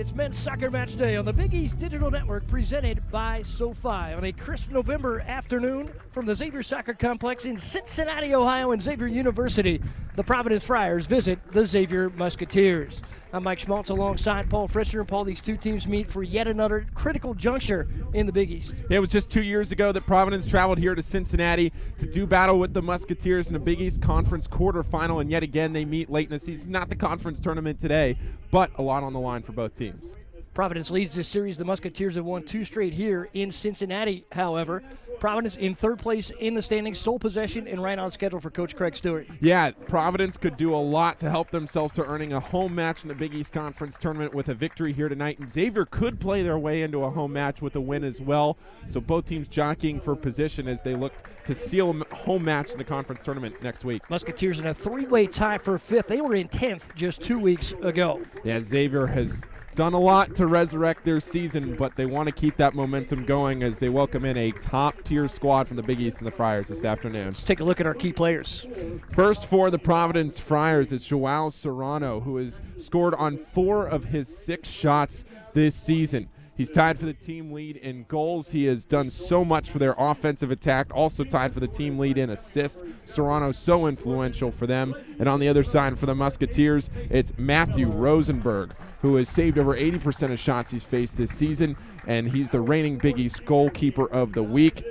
It's men's soccer match day on the Big East Digital Network, presented by Sofi. On a crisp November afternoon from the Xavier Soccer Complex in Cincinnati, Ohio, and Xavier University, the Providence Friars visit the Xavier Musketeers. I'm Mike Schmaltz alongside Paul Frischner. Paul, these two teams meet for yet another critical juncture in the Big East. Yeah, it was just 2 years ago that Providence traveled here to Cincinnati to do battle with the Musketeers in a Big East Conference quarterfinal, and yet again they meet late in the season. Not the conference tournament today, but a lot on the line for both teams. Providence leads this series. The Musketeers have won 2 straight here in Cincinnati, however. Providence in third place in the standings, sole possession, and right on schedule for Coach Craig Stewart. Yeah, Providence could do a lot to help themselves to earning a home match in the Big East Conference tournament with a victory here tonight. And Xavier could play their way into a home match with a win as well. So both teams jockeying for position as they look to seal a home match in the conference tournament next week. Musketeers in a 3-way tie for 5th. They were in 10th just 2 weeks ago. Yeah, Xavier has done a lot to resurrect their season, but they want to keep that momentum going as they welcome in a top-tier squad from the Big East and the Friars this afternoon. Let's take a look at our key players. First for the Providence Friars, it's Joao Serrano, who has scored on 4 of his 6 shots this season. He's tied for the team lead in goals. He has done so much for their offensive attack, also tied for the team lead in assists. Serrano so influential for them. And on the other side for the Musketeers, it's Matthew Rosenberg, who has saved over 80% of shots he's faced this season, and he's the reigning Big East goalkeeper of the week.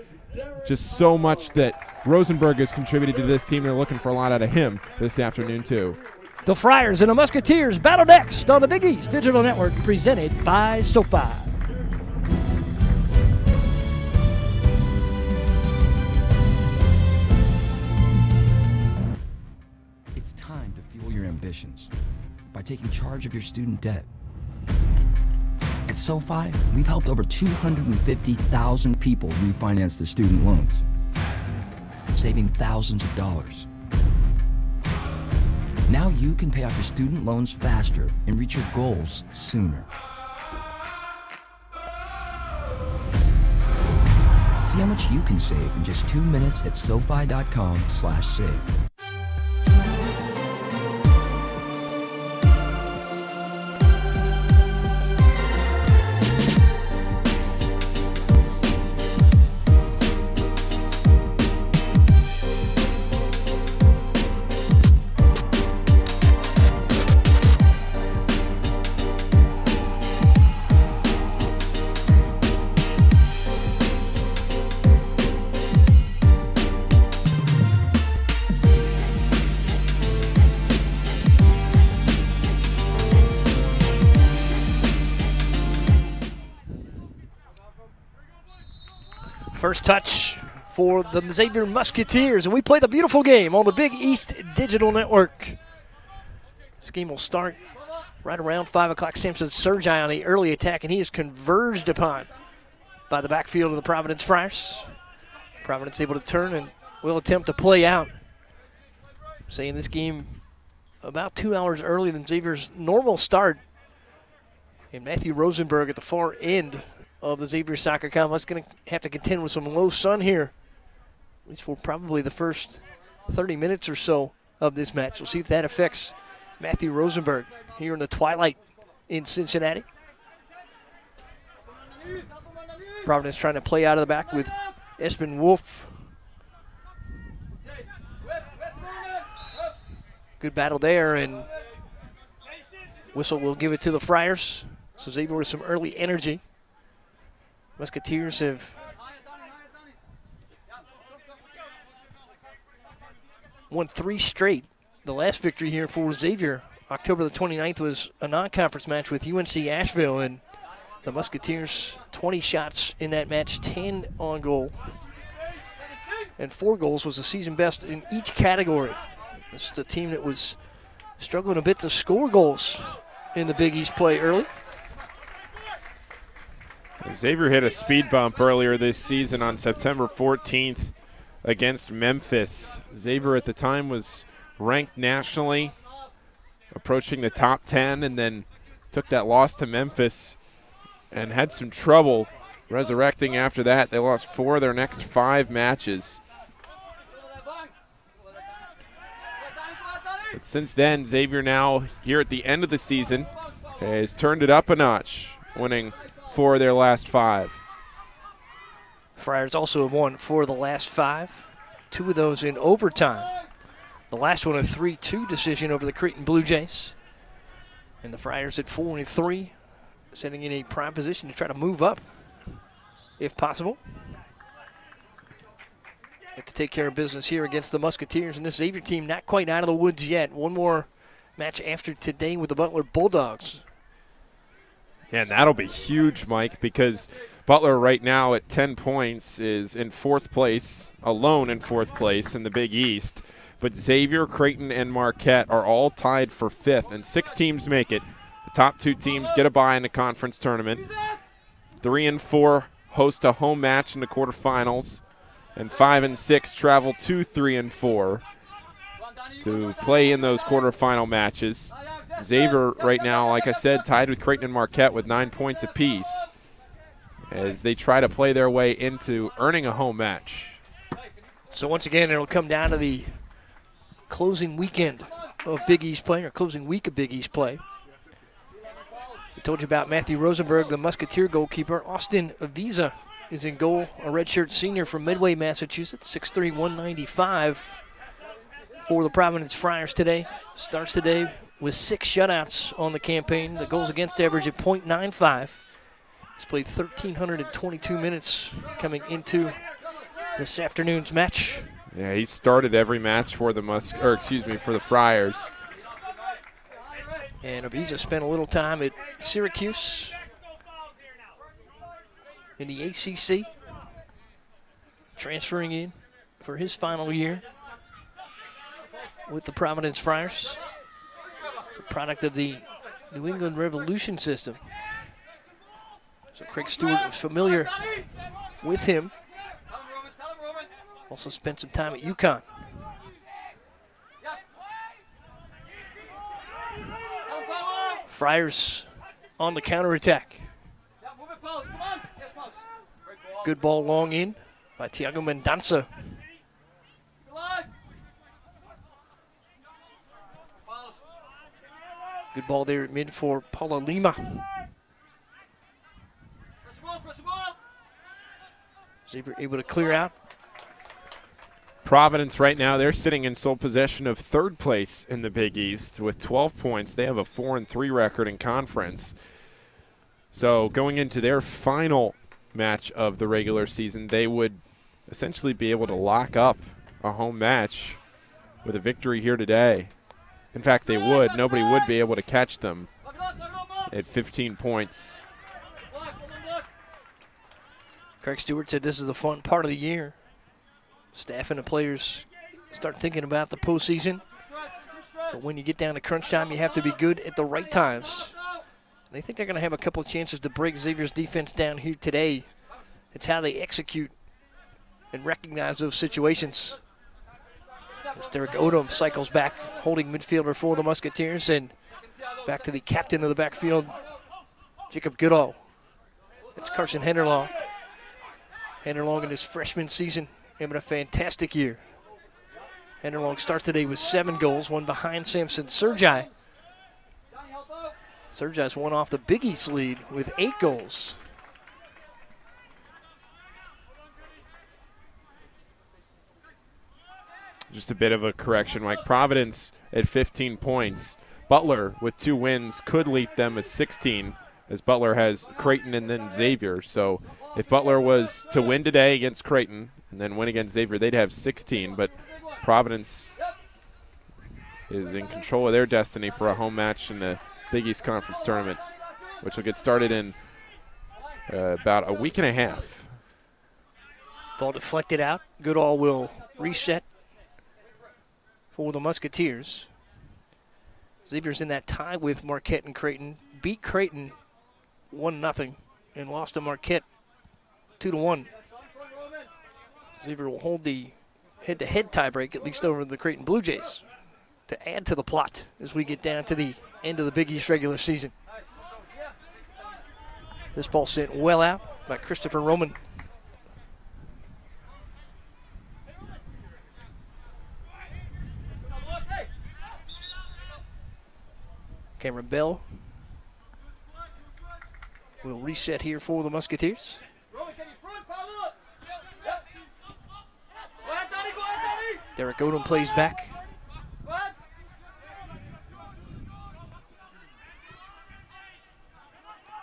Just so much that Rosenberg has contributed to this team. They're looking for a lot out of him this afternoon, too. The Friars and the Musketeers battle next on the Big East Digital Network, presented by Sofi. It's time to fuel your ambitions by taking charge of your student debt. At SoFi, we've helped over 250,000 people refinance their student loans, saving thousands of dollars. Now you can pay off your student loans faster and reach your goals sooner. See how much you can save in just 2 minutes at SoFi.com/save. First touch for the Xavier Musketeers, and we play the beautiful game on the Big East Digital Network. This game will start right around 5 o'clock. Samson Sergi on the early attack, and he is converged upon by the backfield of the Providence Friars. Providence able to turn and will attempt to play out. Saying this game about 2 hours earlier than Xavier's normal start. And Matthew Rosenberg at the far end of the Xavier Soccer Complex going to have to contend with some low sun here, at least for probably the first 30 minutes or so of this match. We'll see if that affects Matthew Rosenberg here in the twilight in Cincinnati. Providence trying to play out of the back with Espen Wolf. Good battle there, and whistle will give it to the Friars. So Xavier with some early energy. Musketeers have won 3 straight. The last victory here for Xavier, October the 29th, was a non-conference match with UNC Asheville, and the Musketeers 20 shots in that match, 10 on goal, and 4 goals was the season best in each category. This is a team that was struggling a bit to score goals in the Big East play early. Xavier hit a speed bump earlier this season on September 14th against Memphis. Xavier at the time was ranked nationally, approaching the top 10, and then took that loss to Memphis and had some trouble resurrecting after that. They lost 4 of their next 5 matches. But since then, Xavier now here at the end of the season has turned it up a notch, winning 4 of their last 5. Friars also have won 4 of the last 5, 2 of those in overtime. The last one a 3-2 decision over the Creighton Blue Jays. And the Friars at 4-3, setting in a prime position to try to move up, if possible. Have to take care of business here against the Musketeers, and this Xavier team not quite out of the woods yet. One more match after today with the Butler Bulldogs. Yeah, and that'll be huge, Mike, because Butler right now at 10 points is in 4th place, alone in 4th place in the Big East. But Xavier, Creighton, and Marquette are all tied for 5th, and 6 teams make it. The top 2 teams get a bye in the conference tournament. 3 and 4 host a home match in the quarterfinals, and 5 and 6 travel to 3 and 4 to play in those quarterfinal matches. Xavier right now, like I said, tied with Creighton and Marquette with 9 points apiece as they try to play their way into earning a home match. So once again, it'll come down to the closing weekend of Big East play, or closing week of Big East play. I told you about Matthew Rosenberg, the Musketeer goalkeeper. Austin Avisa is in goal, a redshirt senior from Midway, Massachusetts, 6'3", 195 for the Providence Friars today. Starts today with 6 shutouts on the campaign. The goals against average at .95. He's played 1,322 minutes coming into this afternoon's match. Yeah, he started every match for the for the Friars. And Avisa spent a little time at Syracuse in the ACC, transferring in for his final year with the Providence Friars. It's a product of the New England Revolution system. So Craig Stewart was familiar with him. Also spent some time at UConn. Friars on the counterattack. Good ball long in by Tiago Mendonça. Good ball there at mid for Paula Lima. Xavier able to clear out. Providence right now, they're sitting in sole possession of 3rd place in the Big East with 12 points. They have a 4-3 record in conference. So going into their final match of the regular season, they would essentially be able to lock up a home match with a victory here today. In fact, they would. Nobody would be able to catch them at 15 points. Craig Stewart said this is the fun part of the year. Staff and the players start thinking about the postseason. But when you get down to crunch time, you have to be good at the right times. They think they're going to have a couple of chances to break Xavier's defense down here today. It's how they execute and recognize those situations. As Derek Odom cycles back, holding midfielder for the Musketeers, and back to the captain of the backfield, Jacob Goodall. It's Carson Henderlong. Henderlong in his freshman season having a fantastic year. Henderlong starts today with 7 goals, one behind Samson Sergi. Sergi's one off the Big East lead with 8 goals. Just a bit of a correction, Mike. Providence at 15 points. Butler with 2 wins could lead them at 16, as Butler has Creighton and then Xavier. So if Butler was to win today against Creighton and then win against Xavier, they'd have 16. But Providence is in control of their destiny for a home match in the Big East Conference Tournament, which will get started in about a week and a half. Ball deflected out. Goodall will reset for the Musketeers. Xavier's in that tie with Marquette and Creighton. Beat Creighton 1-0 and lost to Marquette 2-1. Xavier will hold the head-to-head tiebreak, at least over the Creighton Blue Jays, to add to the plot as we get down to the end of the Big East regular season. This ball sent well out by Christopher Roman. Cameron Bell We'll reset here for the Musketeers. Derek Odom plays back.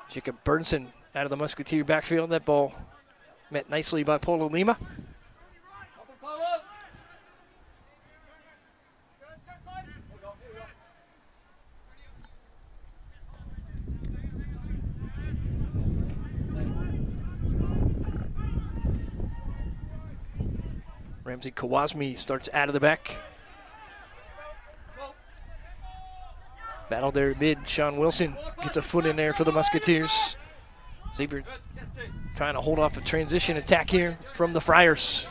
Jacob Burnson out of the Musketeer backfield. That ball met nicely by Paulo Lima. Ramsey Kawasmi starts out of the back. Battle there mid. Sean Wilson gets a foot in there for the Musketeers. Xavier trying to hold off a transition attack here from the Friars.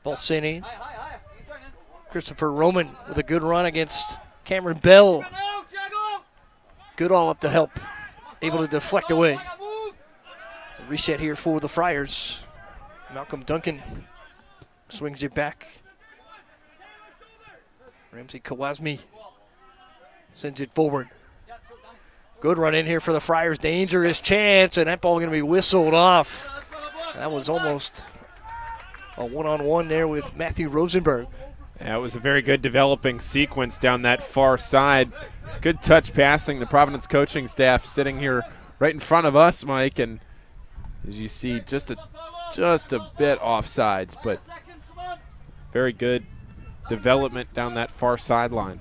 Ball sent in. Christopher Roman with a good run against Cameron Bell. Good all up to help. Able to deflect away. A reset here for the Friars. Malcolm Duncan swings it back. Ramsey Kawasmi sends it forward. Good run in here for the Friars. Dangerous chance, and that ball going to be whistled off. That was almost a one-on-one there with Matthew Rosenberg. Yeah, it was a very good developing sequence down that far side. Good touch passing. The Providence coaching staff sitting here right in front of us, Mike, and as you see, just a bit offsides, but very good development down that far sideline.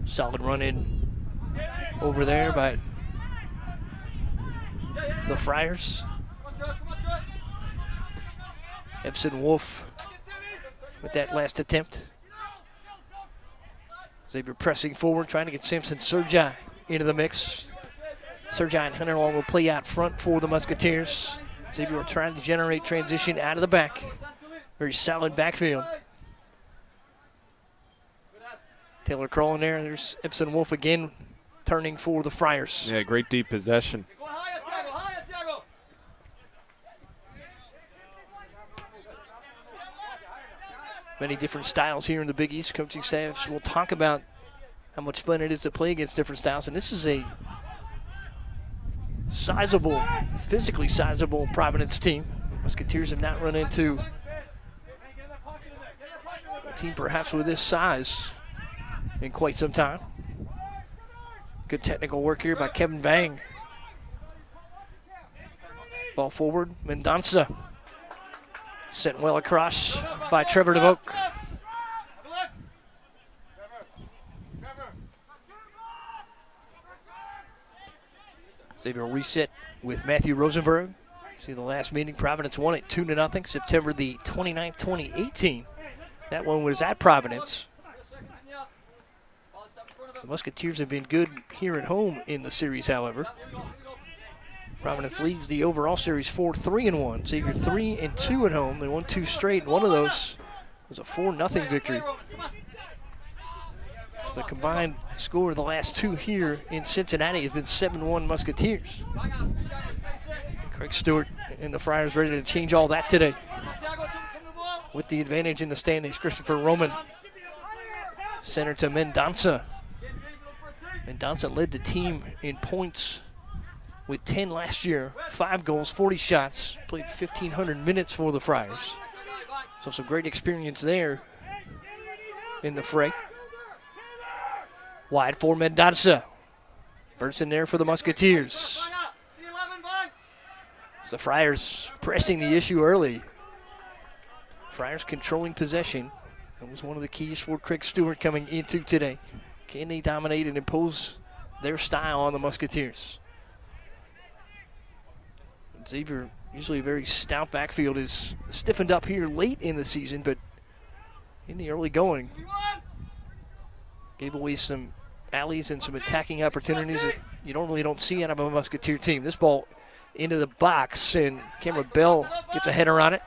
Solid run in over there by the Friars. Epson Wolf with that last attempt. Xavier pressing forward, trying to get Samson Sergi into the mix. Sergi and Hunter Long will play out front for the Musketeers. Xavier trying to generate transition out of the back. Very solid backfield. Taylor crawling there. There's Epson Wolf again turning for the Friars. Yeah, great deep possession. Many different styles here in the Big East. Coaching staffs will talk about how much fun it is to play against different styles. And this is a sizable, physically sizable Providence team. Musketeers have not run into a team perhaps with this size in quite some time. Good technical work here by Kevin Bang. Ball forward, Mendonça. Sent well across by Trevor DeVoe. Xavier reset with Matthew Rosenberg. See the last meeting, Providence won it 2-0, September the 29th, 2018. That one was at Providence. The Musketeers have been good here at home in the series, however. Providence leads the overall series 4-3-1. Xavier 3-2 at home. They won 2 straight. One of those was a 4-0 victory. So the combined score of the last 2 here in Cincinnati has been 7-1 Musketeers. Craig Stewart and the Friars ready to change all that today. With the advantage in the standings, Christopher Roman. Center to Mendonça. Mendonça led the team in points with 10 last year, 5 goals, 40 shots, played 1,500 minutes for the Friars. So some great experience there in the fray. Wide for Mendonça. Burns in there for the Musketeers. So the Friars pressing the issue early. Friars controlling possession. That was one of the keys for Craig Stewart coming into today. Can they dominate and impose their style on the Musketeers? Xavier, usually a very stout backfield, is stiffened up here late in the season, but in the early going, gave away some alleys and some attacking opportunities that you normally don't see out of a Musketeer team. This ball into the box, and Cameron Bell gets a header on it.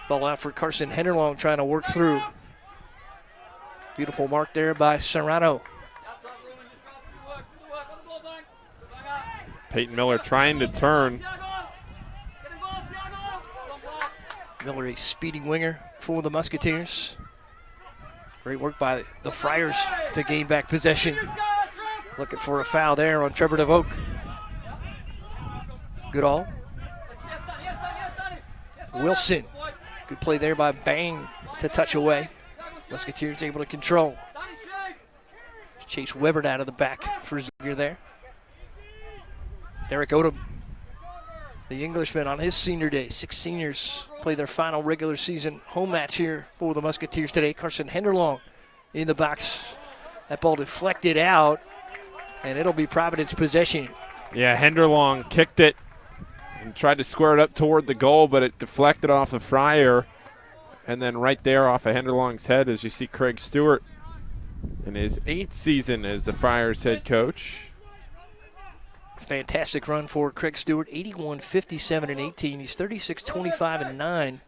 Ball out for Carson Henderlong trying to work through. Beautiful mark there by Serrano. Peyton Miller trying to turn. Miller, a speeding winger for the Musketeers. Great work by the Friars to gain back possession. Looking for a foul there on Trevor DeVoke. Goodall. Wilson. Good play there by Vang to touch away. Musketeers able to control. Chase Weber out of the back for Xavier there. Derek Odom, the Englishman, on his senior day. 6 seniors play their final regular season home match here for the Musketeers today. Carson Henderlong in the box. That ball deflected out, and it'll be Providence possession. Yeah, Henderlong kicked it and tried to square it up toward the goal, but it deflected off the Friar. And then right there off of Henderlong's head, as you see Craig Stewart in his 8th season as the Friars head coach. Fantastic run for Craig Stewart, 81, 57, and 18. He's 36, 25, and 9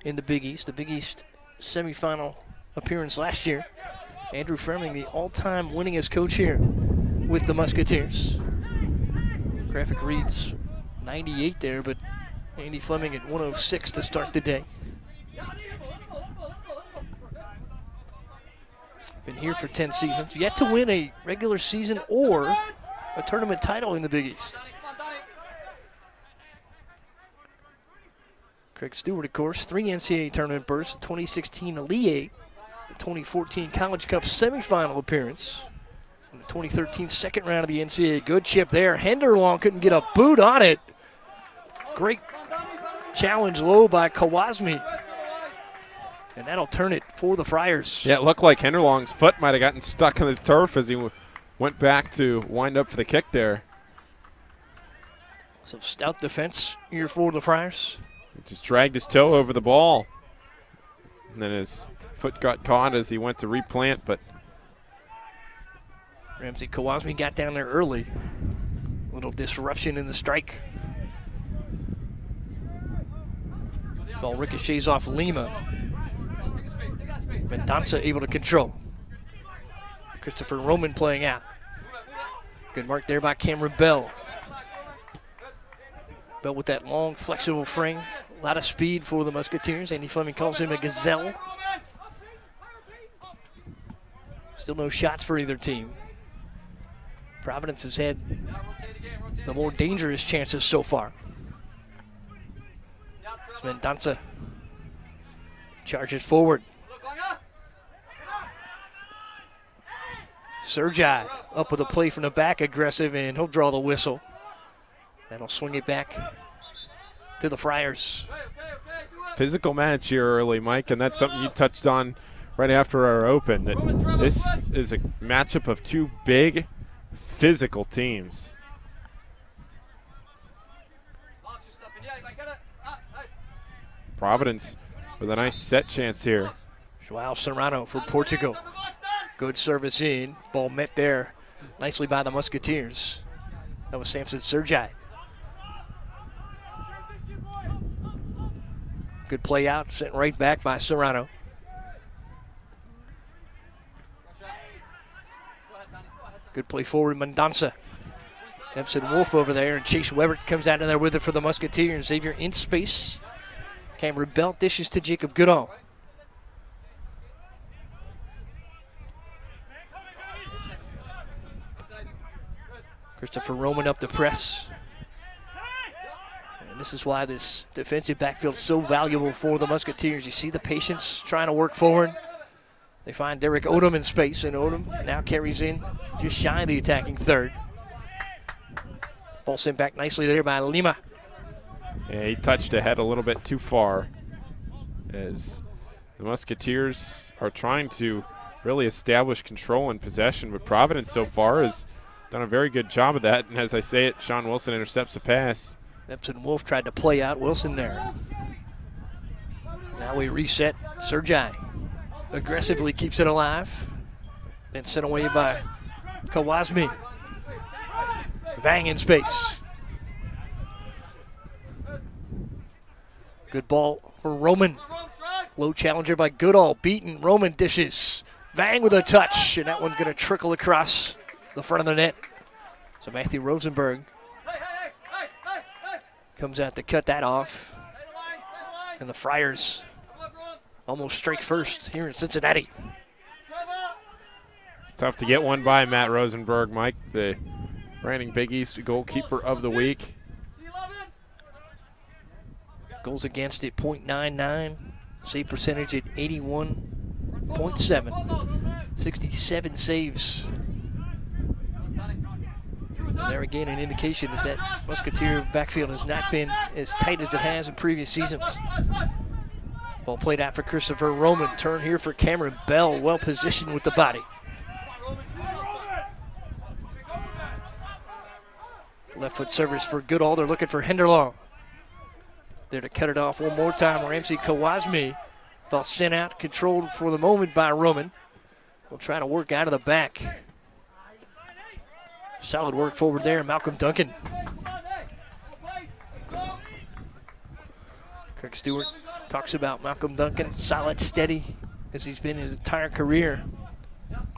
in the Big East. The Big East semifinal appearance last year. Andrew Freming, the all-time winningest coach here with the Musketeers. Graphic reads 98 there, but Andy Fleming at 106 to start the day. Been here for 10 seasons. Yet to win a regular season or a tournament title in the Big East. Craig Stewart, of course, 3 NCAA tournament berths, the 2016 Elite Eight, the 2014 College Cup semifinal appearance, and the 2013 second round of the NCAA. Good chip there. Henderlong couldn't get a boot on it. Great challenge low by Kawasmi. And that'll turn it for the Friars. Yeah, it looked like Henderlong's foot might have gotten stuck in the turf as he went back to wind up for the kick there. So stout defense here for the Friars. He just dragged his toe over the ball. And then his foot got caught as he went to replant, but Ramsey Kawasmi got down there early. Little disruption in the strike. Ball ricochets off Lima. Mendoza able to control. Christopher Roman playing out. Good mark there by Cameron Bell. Bell with that long, flexible frame. A lot of speed for the Musketeers. Andy Fleming calls him a gazelle. Still no shots for either team. Providence has had the more dangerous chances so far. Mendoza charges forward. Sergi up with a play from the back, aggressive, and he'll draw the whistle. That'll swing it back to the Friars. Physical match here early, Mike, and that's something you touched on right after our open, that this is a matchup of 2 big physical teams. Providence with a nice set chance here. João Serrano for Portugal. Good service in. Ball met there nicely by the Musketeers. That was Samson Sergi. Good play out, sent right back by Serrano. Good play forward, Mendoza. Epson Wolf over there, and Chase Weber comes out of there with it for the Musketeers. Xavier in space. Cameron Bell dishes to Jacob Goodall. Christopher Roman up the press. And this is why this defensive backfield is so valuable for the Musketeers. You see the patience trying to work forward. They find Derek Odom in space, and Odom now carries in just shy of the attacking third. Ball sent back nicely there by Lima. Yeah, he touched ahead a little bit too far as the Musketeers are trying to really establish control and possession, but Providence so far has done a very good job of that. And as I say it, Sean Wilson intercepts a pass. Epson Wolf tried to play out Wilson there. Now we reset. Sergi aggressively keeps it alive. Then sent away by Kawasmi. Vang in space. Good ball for Roman. Low challenger by Goodall. Beaten. Roman dishes. Vang with a touch. And that one going to trickle across the front of the net. So Matthew Rosenberg comes out to cut that off. And the Friars almost strike first here in Cincinnati. tough to get one by Matt Rosenberg, Mike, the reigning Big East goalkeeper of the week. Goals against at .99. Save percentage at 81.7. 67 saves. And there again, an indication that Musketeer backfield has not been as tight as it has in previous seasons. Ball played out for Christopher Roman. Turn here for Cameron Bell, well positioned with the body. Left foot service for Goodall. They're looking for Henderlaw. There to cut it off one more time. Ramsey Kawasmi. Ball sent out, controlled for the moment by Roman. We'll try to work out of the back. Solid work forward there, Malcolm Duncan. Craig Stewart talks about Malcolm Duncan, solid, steady, as he's been his entire career.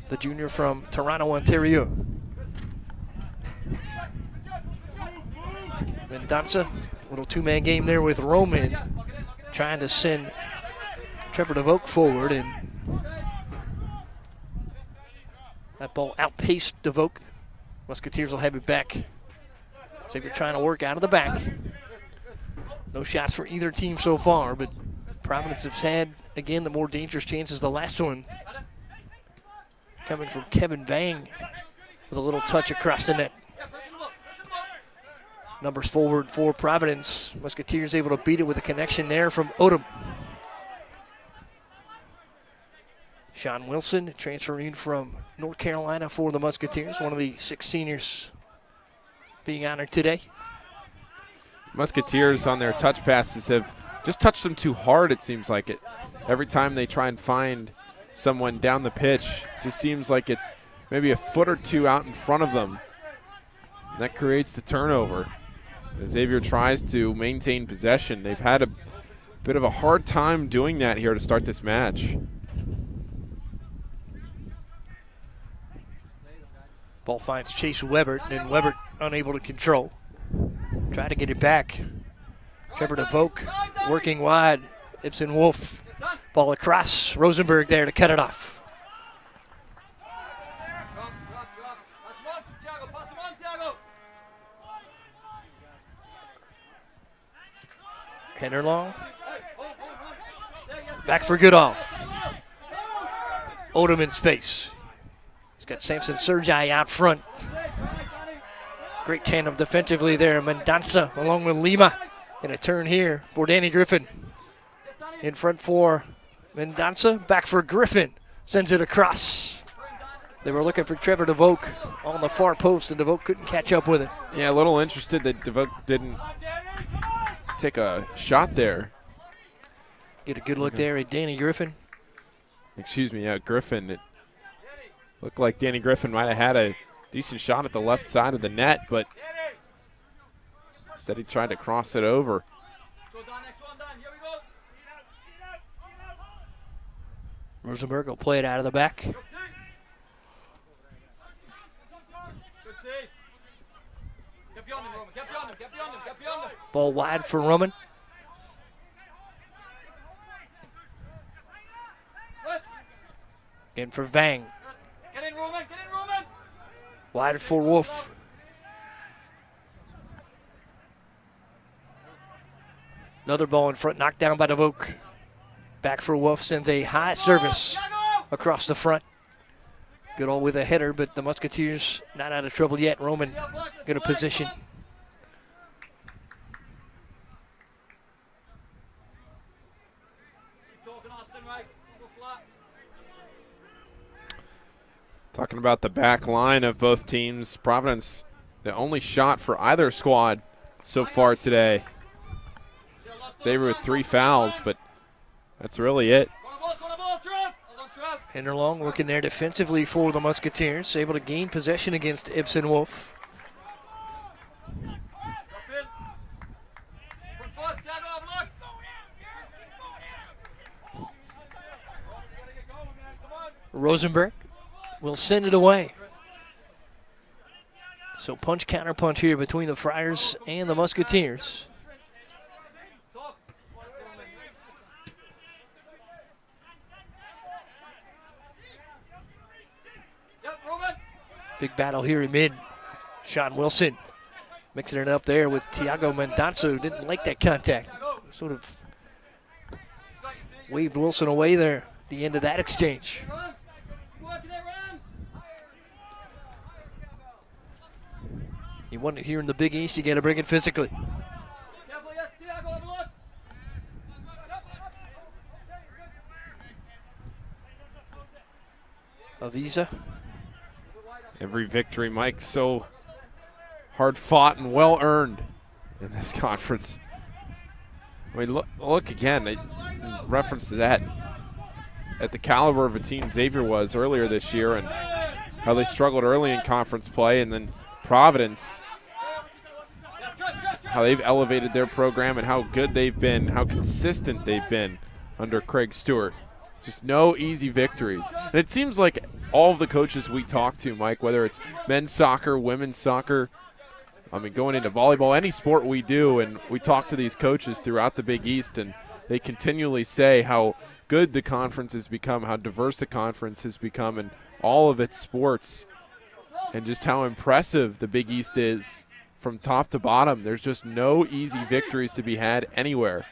The junior from Toronto, Ontario. Mendoza, little two-man game there with Roman, trying to send Trevor DeVoke forward, and that ball outpaced DeVoke. Musketeers will have it back. Xavier trying to work out of the back. No shots for either team so far, but Providence has had, again, the more dangerous chances. The last one coming from Kevin Vang with a little touch across the net. Numbers forward for Providence. Musketeers able to beat it with a connection there from Odom. Sean Wilson transferring from North Carolina for the Musketeers, one of the 6 seniors being honored today. Musketeers on their touch passes have just touched them too hard, it seems like it. Every time they try and find someone down the pitch, just seems like it's maybe a foot or two out in front of them. And that creates the turnover. Xavier tries to maintain possession. They've had a bit of a hard time doing that here to start this match. Ball finds Chase Webert, and Webert unable to control. Try to get it back. Trevor DeVoke working wide. Ibsen Wolf. Ball across. Rosenberg there to cut it off. Henderlaw. Back for Goodall. Odom in space. He's got Samson Sergi out front. Great tandem defensively there. Mendoza along with Lima. And a turn here for Danny Griffin. In front for Mendoza. Back for Griffin. Sends it across. They were looking for Trevor DeVoke on the far post, and DeVoke couldn't catch up with it. Yeah, a little interested that DeVoke didn't take a shot there. Get a good look there at Danny Griffin. Excuse me, Griffin. It looked like Danny Griffin might have had a decent shot at the left side of the net, but instead he tried to cross it over. Rosenberg will play it out of the back. Ball wide for Roman. In for Vang. Get in, Roman! Get in, Roman! Wide for Wolf. Another ball in front, knocked down by DeVoke. Back for Wolf, sends a high service across the front. Goodall with a header, but the Musketeers not out of trouble yet. Roman get a position. Talking about the back line of both teams, Providence, the only shot for either squad so far today. Xavier with 3 fouls, but that's really it. Henderlong working there defensively for the Musketeers, able to gain possession against Ibsen Wolf. Rosenberg will send it away. So punch, counter punch here between the Friars and the Musketeers. Big battle here in mid. Sean Wilson mixing it up there with Tiago Mendonça, who didn't like that contact. Sort of waved Wilson away there at the end of that exchange. You want it here in the Big East, you got to bring it physically. Avisa. Every victory, Mike, so hard fought and well earned in this conference. I mean, look again, in reference to that, at the caliber of a team Xavier was earlier this year and how they struggled early in conference play, and then Providence, how they've elevated their program and how good they've been, how consistent they've been under Craig Stewart. Just no easy victories. And it seems like all of the coaches we talk to, Mike, whether it's men's soccer, women's soccer, I mean, going into volleyball, any sport we do, and we talk to these coaches throughout the Big East, and they continually say how good the conference has become, how diverse the conference has become in all of its sports, and just how impressive the Big East is from top to bottom. There's just no easy victories to be had anywhere.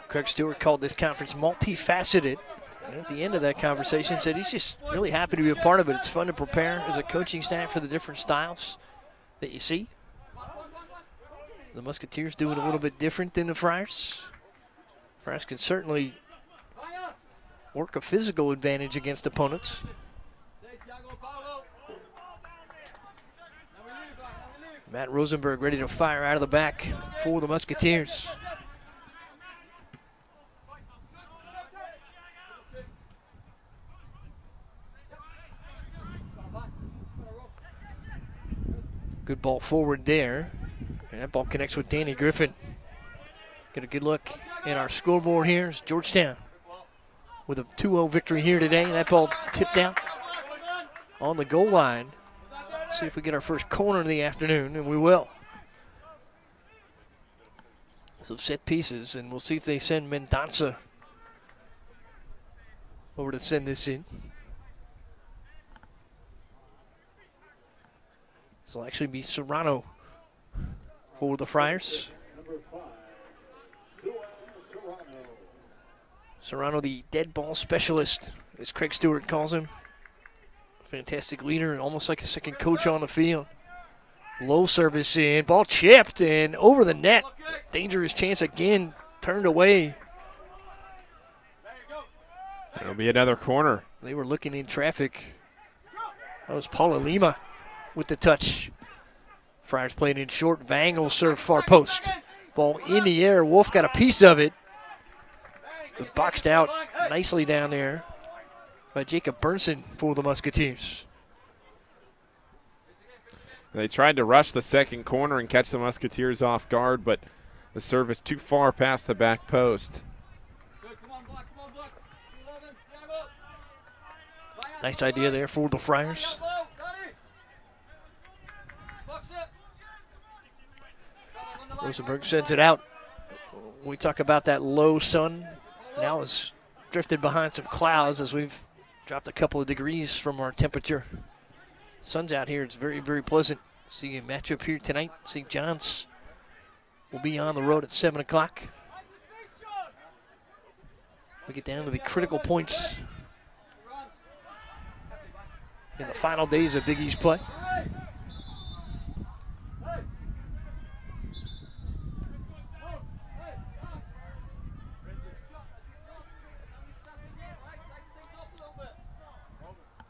Craig Stewart called this conference multifaceted. And at the end of that conversation said he's just really happy to be a part of it. It's fun to prepare as a coaching staff for the different styles that you see. The Musketeers doing a little bit different than the Friars. Friars can certainly work a physical advantage against opponents. Matt Rosenberg ready to fire out of the back for the Musketeers. Good ball forward there. And that ball connects with Danny Griffin. Get a good look at our scoreboard here. It's Georgetown with a 2-0 victory here today. That ball tipped out on the goal line. See if we get our first corner in the afternoon, and we will. So set pieces, and we'll see if they send Mendonça over to send this in. This will actually be Serrano for the Friars. Serrano, the dead ball specialist, as Craig Stewart calls him. Fantastic leader and almost like a second coach on the field. Low service in, ball chipped and over the net. Dangerous chance again, turned away. It'll be another corner. They were looking in traffic. That was Paula Lima with the touch. Friars playing in short. Vang will serve far post. Ball in the air. Wolf got a piece of it. But boxed out nicely down there by Jacob Burnson for the Musketeers. They tried to rush the second corner and catch the Musketeers off guard, but the service too far past the back post. Nice idea there for the Friars. Rosenberg sends it out. We talk about that low sun. Now is drifted behind some clouds as we've dropped a couple of degrees from our temperature. Sun's out here. It's very, very pleasant. See a matchup here tonight. St. John's will be on the road at 7 o'clock. We get down to the critical points in the final days of Big East play.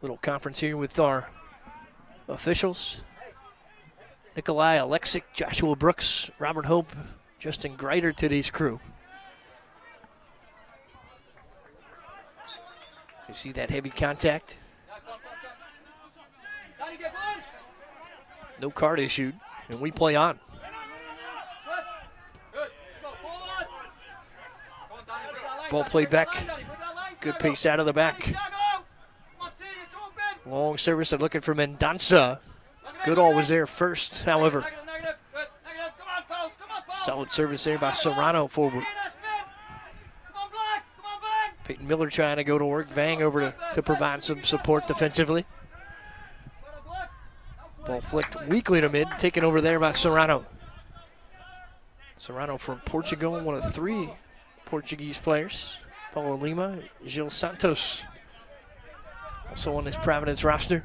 Little conference here with our officials. Nikolai Alexic, Joshua Brooks, Robert Hope, Justin Greider, today's crew. You see that heavy contact? No card issued, and we play on. Ball played back. Good pace out of the back. Long service, they're looking for Mendonça. Goodall was there first, however. Solid service there by Serrano forward. Peyton Miller trying to go to work. Vang over to provide some support defensively. Ball flicked weakly to mid, taken over there by Serrano. Serrano from Portugal, one of 3 Portuguese players. Paulo Lima, Gil Santos, also on this Providence roster.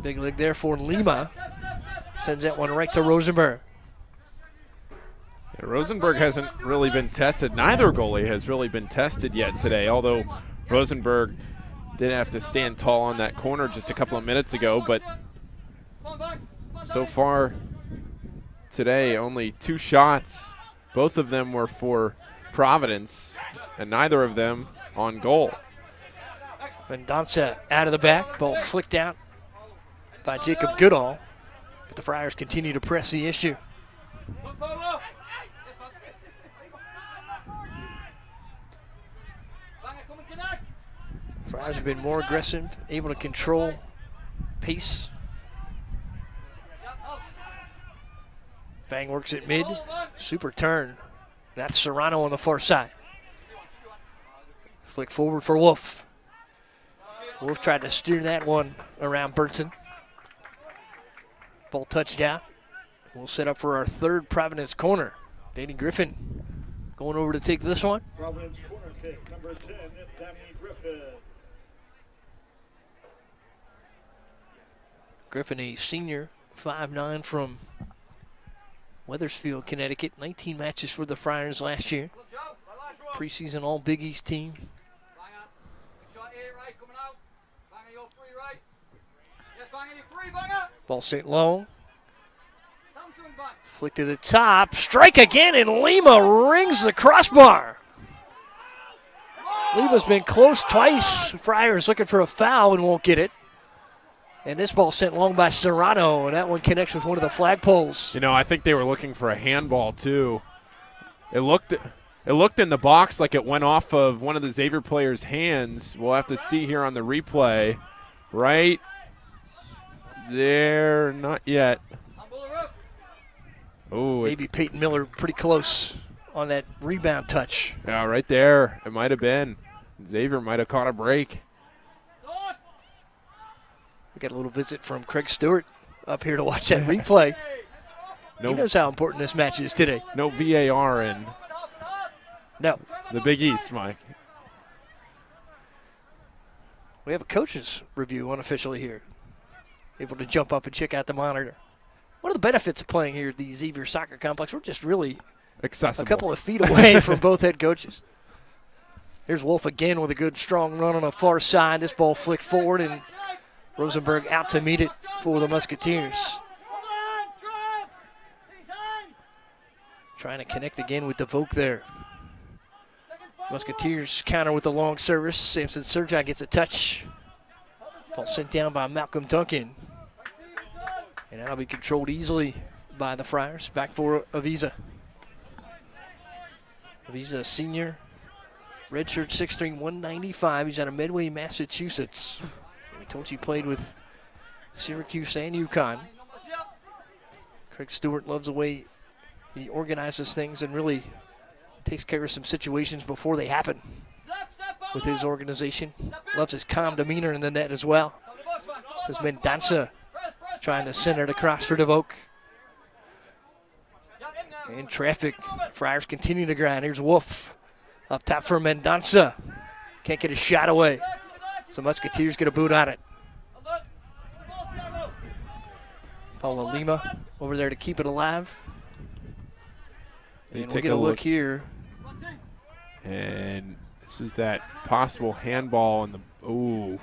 Big leg there for Lima. Sends that one right to Rosenberg. Yeah, Rosenberg hasn't really been tested. Neither goalie has really been tested yet today, although Rosenberg did have to stand tall on that corner just a couple of minutes ago. But so far today, only 2 shots. Both of them were for Providence, and neither of them on goal. Mendonça out of the back. Ball flicked out by Jacob Goodall. But the Friars continue to press the issue. Friars have been more aggressive, able to control pace. Fang works at mid. Super turn. That's Serrano on the far side. Flick forward for Wolf. Wolf tried to steer that one around Burton. Ball touched out. We'll set up for our 3rd Providence corner. Danny Griffin going over to take this one. Providence corner kick, number 10, Danny Griffin. Griffin, a senior, 5'9", from Weathersfield, Connecticut. 19 matches for the Friars last year. Preseason All Big East team. Ball sent low. Flick to the top. Strike again, and Lima rings the crossbar. Lima's been close twice. Friars looking for a foul and won't get it. And this ball sent long by Serrano, and that one connects with one of the flagpoles. You know, I think they were looking for a handball too. It looked in the box like it went off of one of the Xavier players' hands. We'll have to see here on the replay. Right there, not yet. Oh, maybe Peyton Miller pretty close on that rebound touch. Yeah, right there. It might have been. Xavier might have caught a break. We got a little visit from Craig Stewart up here to watch that replay. He knows how important this match is today. No VAR in No. the Big East, Mike. We have a coach's review unofficially here. Able to jump up and check out the monitor. One of the benefits of playing here at the Xavier Soccer Complex, we're just really accessible, a couple of feet away from both head coaches. Here's Wolf again with a good strong run on the far side. This ball flicked forward, and Rosenberg out to meet it for the Musketeers. Trying to connect again with DeVoke there. Musketeers counter with the long service. Samson Surjai gets a touch. Ball sent down by Malcolm Duncan. And that'll be controlled easily by the Friars. Back for Avisa. Avisa, a senior. Redshirt 6'3", 195. He's out of Medway, Massachusetts. We told you he played with Syracuse and UConn. Craig Stewart loves the way he organizes things and really takes care of some situations before they happen with his organization. Loves his calm demeanor in the net as well. This is Mendonça trying to center it across for DeVoke. In traffic, Friars continue to grind. Here's Wolf up top for Mendonça. Can't get a shot away. So Musketeers get a boot on it. Paulo Lima over there to keep it alive. And we'll get a look here. And this is that possible handball in the, ooh.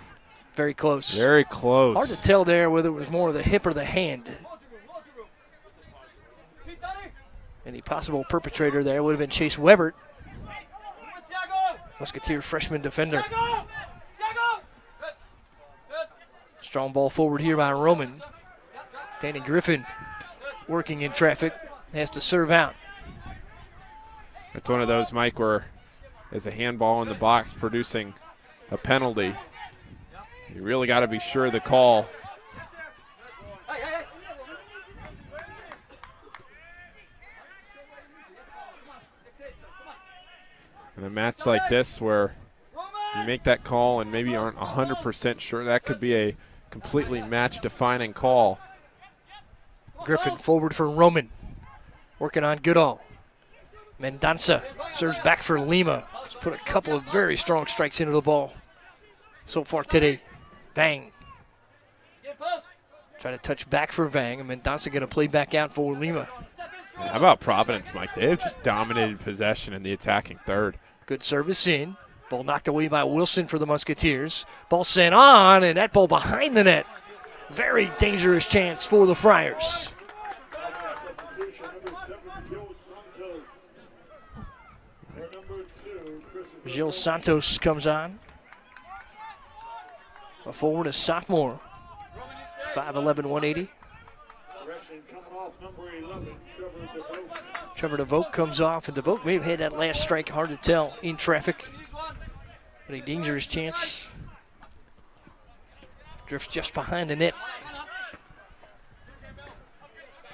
Very close. Very close. Hard to tell there whether it was more the hip or the hand. And the possible perpetrator there would have been Chase Webert, Musketeer freshman defender. Strong ball forward here by Roman. Danny Griffin working in traffic, has to serve out. It's one of those, Mike, where there's a handball in the box producing a penalty. You really got to be sure of the call. In a match like this where you make that call and maybe aren't 100% sure, that could be a completely match-defining call. Griffin forward for Roman. Working on Goodall. Mendonça serves back for Lima. He's put a couple of very strong strikes into the ball so far today. Vang. Try to touch back for Vang, and Mendonça going to play back out for Lima. How about Providence, Mike? They have just dominated possession in the attacking third. Good service in. Ball knocked away by Wilson for the Musketeers. Ball sent on, and that ball behind the net. Very dangerous chance for the Friars. Gil Santos comes on. A forward, a sophomore. 5'11", 180. Trevor DeVoe comes off, and DeVoe may have had that last strike, hard to tell, in traffic. But a dangerous chance. Drifts just behind the net.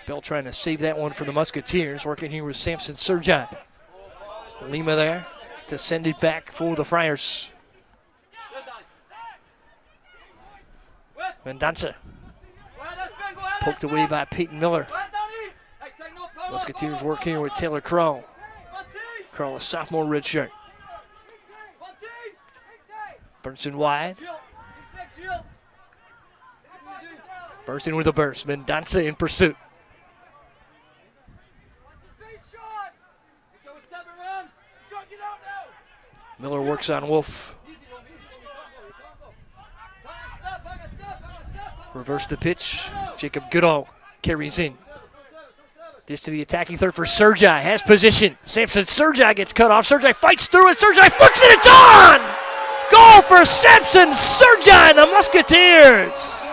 Bell trying to save that one for the Musketeers, working here with Samson Sergi. Lima there to send it back for the Friars. Mendonça poked away by Peyton Miller. Musketeers work here with Taylor Kroll. Kroll, a sophomore redshirt. Burnson wide. Bursting with a burst. Mendonça in pursuit. Miller works on Wolf. Reverse the pitch. Jacob Goodall carries in. This to the attacking third for Sergi. Has position. Samson Sergi gets cut off. Sergi fights through it. Sergi flicks it. It's on! Goal for Samson Sergi and the Musketeers.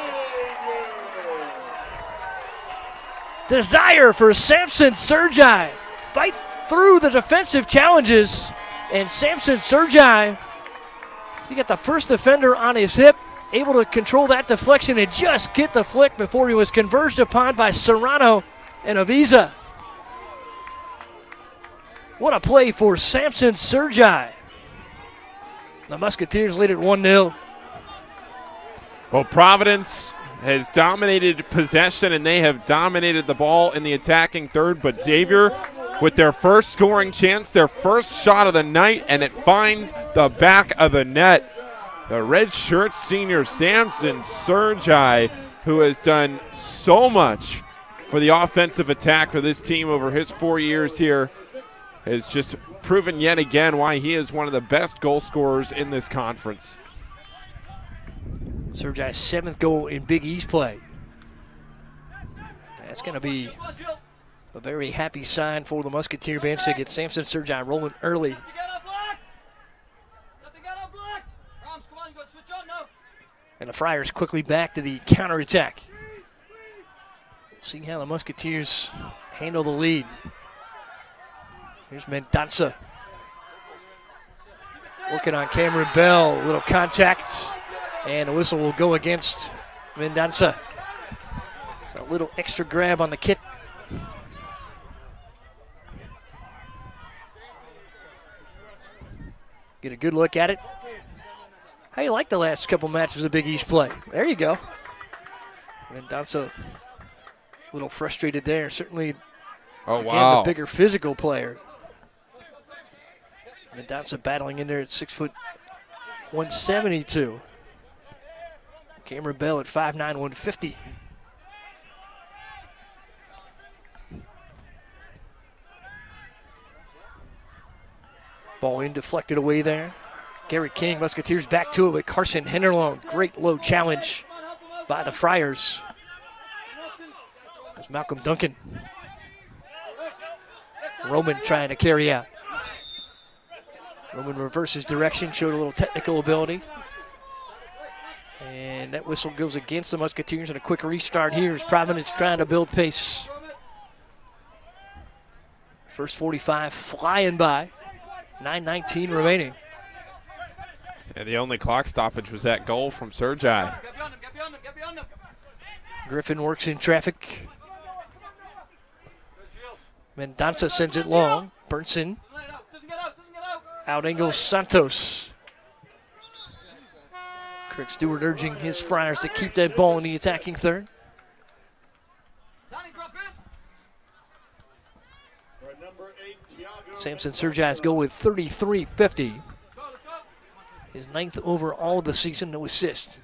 Desire for Samson Sergi. Fight through the defensive challenges. And Samson Sergi, so he got the first defender on his hip, able to control that deflection and just get the flick before he was converged upon by Serrano and Avisa. What a play for Samson Sergi. The Musketeers lead at 1-0. Well, Providence has dominated possession, and they have dominated the ball in the attacking third, but Xavier with their first scoring chance, their first shot of the night, and it finds the back of the net. The red shirt senior Samson Sergi, who has done so much for the offensive attack for this team over his 4 years here, has just proven yet again why he is one of the best goal scorers in this conference. Sergi's 7th goal in Big East play. That's going to be a very happy sign for the Musketeer bench to get Samson Sergi rolling early. And the Friars quickly back to the counterattack. See how the Musketeers handle the lead. Here's Mendonça. Working on Cameron Bell. Little contact. And the whistle will go against Mendonça. So a little extra grab on the kit. Get a good look at it. How you like the last couple matches of Big East play? There you go. Mendonça a little frustrated there. Certainly, again, the bigger physical player. Mendonça battling in there at 6', 172. Cameron Bell at 5'9", 150. Ball in, deflected away there. Gary King, Musketeers back to it with Carson Henderlone. Great low challenge by the Friars. There's Malcolm Duncan. Roman trying to carry out. Roman reverses direction, showed a little technical ability. And that whistle goes against the Musketeers, and a quick restart here as Providence trying to build pace. First 45 flying by. 9:19 remaining. And the only clock stoppage was that goal from Sergi. Griffin works in traffic. Mendonça sends it long. Burnson. Out angles Santos. Craig Stewart urging his Friars to keep that ball in the attacking third. Danny, drop in. For number 8, Thiago. Samson Sergi's goal with 33-50. Let's go. His 9th overall of the season, no assist.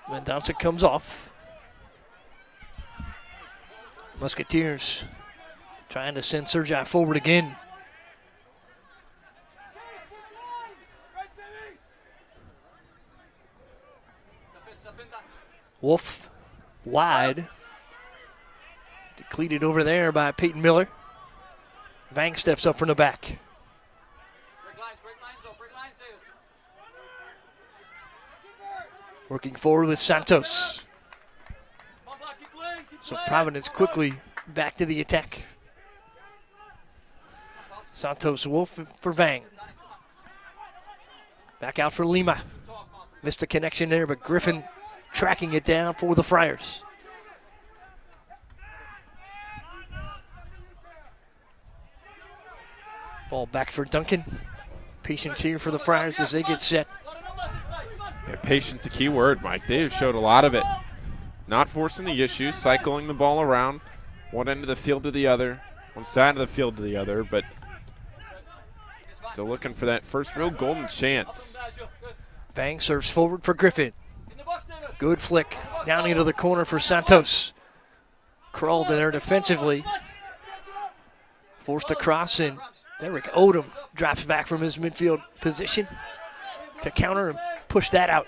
Mendonça comes off. Musketeers trying to send Sergi forward again. Wolf wide. Decleated over there by Peyton Miller. Vang steps up from the back. Break lines up, break lines, Davis. Working forward with Santos. Come on, Black, keep playing, keep So playing. Providence quickly back to the attack. Santos Wolf for Vang. Back out for Lima. Missed a connection there, but Griffin tracking it down for the Friars. Ball back for Duncan. Patience here for the Friars as they get set. Yeah, patience a key word, Mike. They've showed a lot of it. Not forcing the issues, cycling the ball around, one end of the field to the other, one side of the field to the other, but still looking for that first real golden chance. Vang serves forward for Griffin. Good flick down into the corner for Santos. Crawled there defensively. Forced across, and Eric Odom drops back from his midfield position to counter and push that out.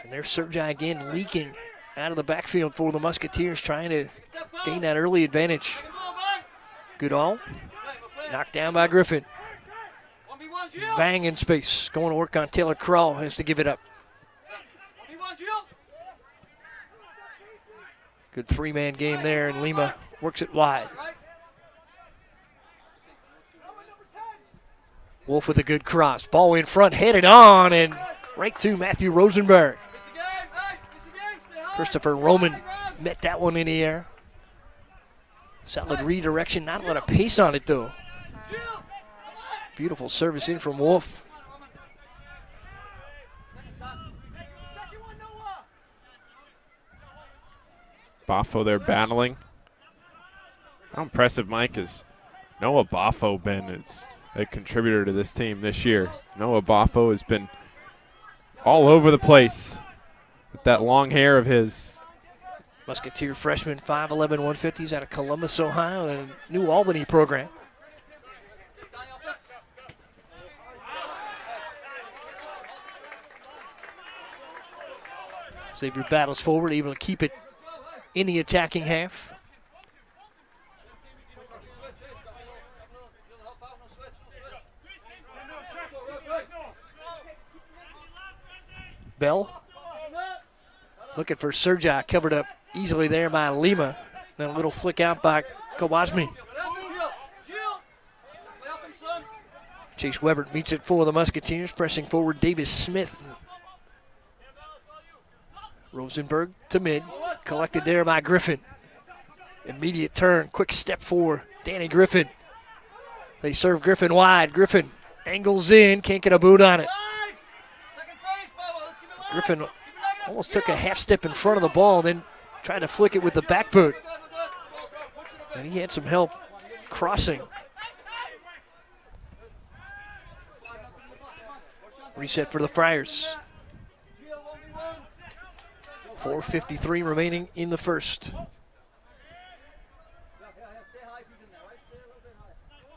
And there's Sergi again leaking out of the backfield for the Musketeers, trying to gain that early advantage. Goodall knocked down by Griffin. Vang in space, going to work on Taylor Crawl, has to give it up. Good three-man game there, and Lima works it wide. Wolf with a good cross. Ball in front, headed on, and right to Matthew Rosenberg. Christopher Roman met that one in the air. Solid redirection, not a lot of pace on it, though. Beautiful service in from Wolf. Boffo there battling. How impressive, Mike, has Noah Boffo been as a contributor to this team this year. Noah Boffo has been all over the place with that long hair of his. Musketeer freshman, 5'11", 150. He's out of Columbus, Ohio, and a New Albany program. Xavier battles forward, able to keep it in the attacking half. Bell looking for Sergi, covered up easily there by Lima. Then a little flick out by Kowazmi. Chase Weber meets it for the Musketeers, pressing forward Davis Smith. Rosenberg to mid, collected there by Griffin. Immediate turn, quick step for Danny Griffin. They serve Griffin wide. Griffin angles in, can't get a boot on it. Griffin almost took a half step in front of the ball, then tried to flick it with the back boot. And he had some help crossing. Reset for the Friars. 4:53 remaining in the first.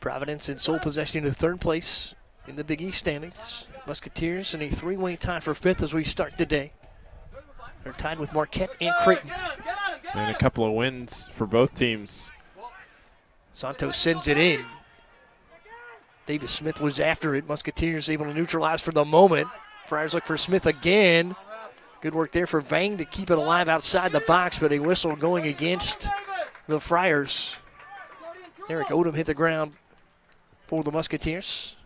Providence in sole possession of third place in the Big East standings. Musketeers in a three-way tie for fifth as we start today. They're tied with Marquette and Creighton. And a couple of wins for both teams. Santos sends it in. Davis Smith was after it. Musketeers able to neutralize for the moment. Friars look for Smith again. Good work there for Vang to keep it alive outside the box, but a whistle going against the Friars. Eric Odom hit the ground for the Musketeers.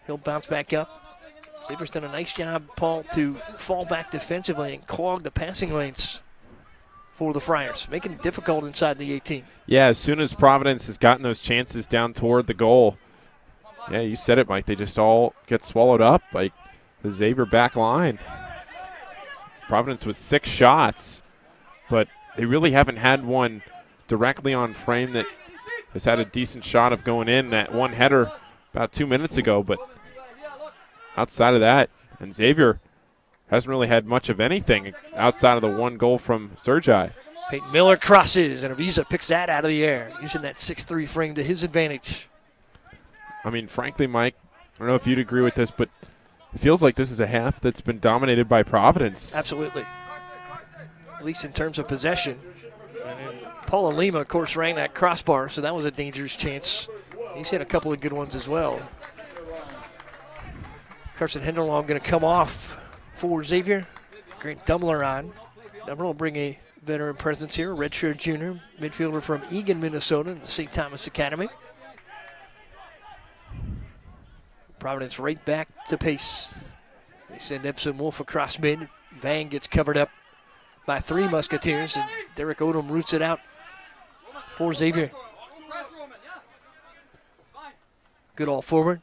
He'll bounce back up. Xavier's done a nice job, Paul, to fall back defensively and clog the passing lanes for the Friars, making it difficult inside the 18. Yeah, as soon as Providence has gotten those chances down toward the goal, yeah, you said it, Mike, they just all get swallowed up by the Xavier back line. Providence with 6 shots, but they really haven't had one directly on frame that has had a decent shot of going in. That one header about 2 minutes ago, but outside of that, and Xavier hasn't really had much of anything outside of the one goal from Sergi. Peyton Miller crosses, and Avisa picks that out of the air, using that 6'3" frame to his advantage. I mean, frankly, Mike, I don't know if you'd agree with this, but it feels like this is a half that's been dominated by Providence. Absolutely. At least in terms of possession. Paul Lima, of course, rang that crossbar, so that was a dangerous chance. He's hit a couple of good ones as well. Carson Henderlong going to come off for Xavier. Grant Dumler on. Dumler will bring a veteran presence here, redshirt junior, midfielder from Eagan, Minnesota, in the St. Thomas Academy. Providence right back to pace. They send Epsom Wolf across mid. Vang gets covered up by 3 Musketeers, and Derek Odom roots it out for Xavier. Good all forward.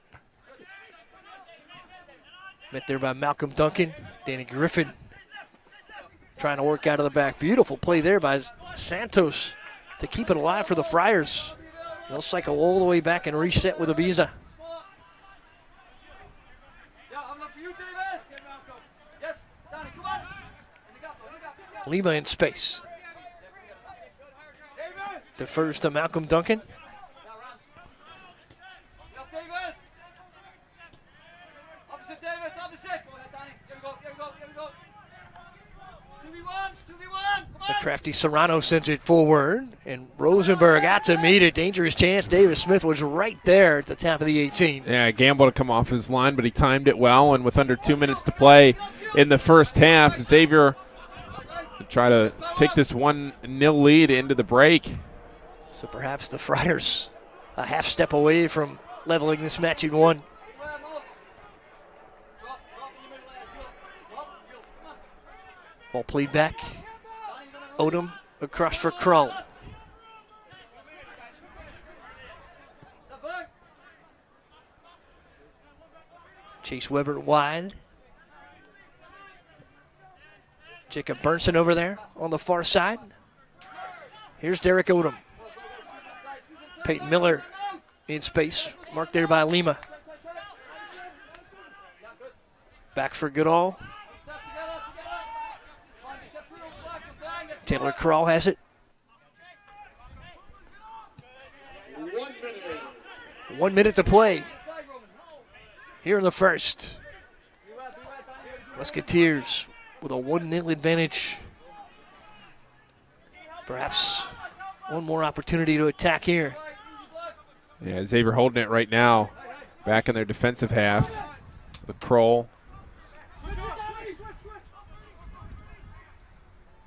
Met there by Malcolm Duncan. Danny Griffin trying to work out of the back. Beautiful play there by Santos to keep it alive for the Friars. They'll cycle all the way back and reset with a visa. Lima in space. The first to Malcolm Duncan. Opposite Davis, opposite. Go ahead, Donnie. Here we go. 2v1. Come The on. crafty Serrano sends it forward, and Rosenberg out to meet it. Dangerous chance. Davis Smith was right there at the top of the 18. Yeah, gamble to come off his line, but he timed it well, and with under 2 minutes to play in the first half, Xavier try to take this 1-0 lead into the break. So perhaps the Friars a half step away from leveling this match in one. Ball played back. Odom across for Krull. Chase Weber wide. Jacob Burnson over there on the far side. Here's Derek Odom. Peyton Miller in space, marked there by Lima. Back for Goodall. Taylor Krull has it. 1 minute to play here in the first. Musketeers with a 1-0 advantage. Perhaps one more opportunity to attack here. Yeah, Xavier holding it right now, back in their defensive half. The Kroll.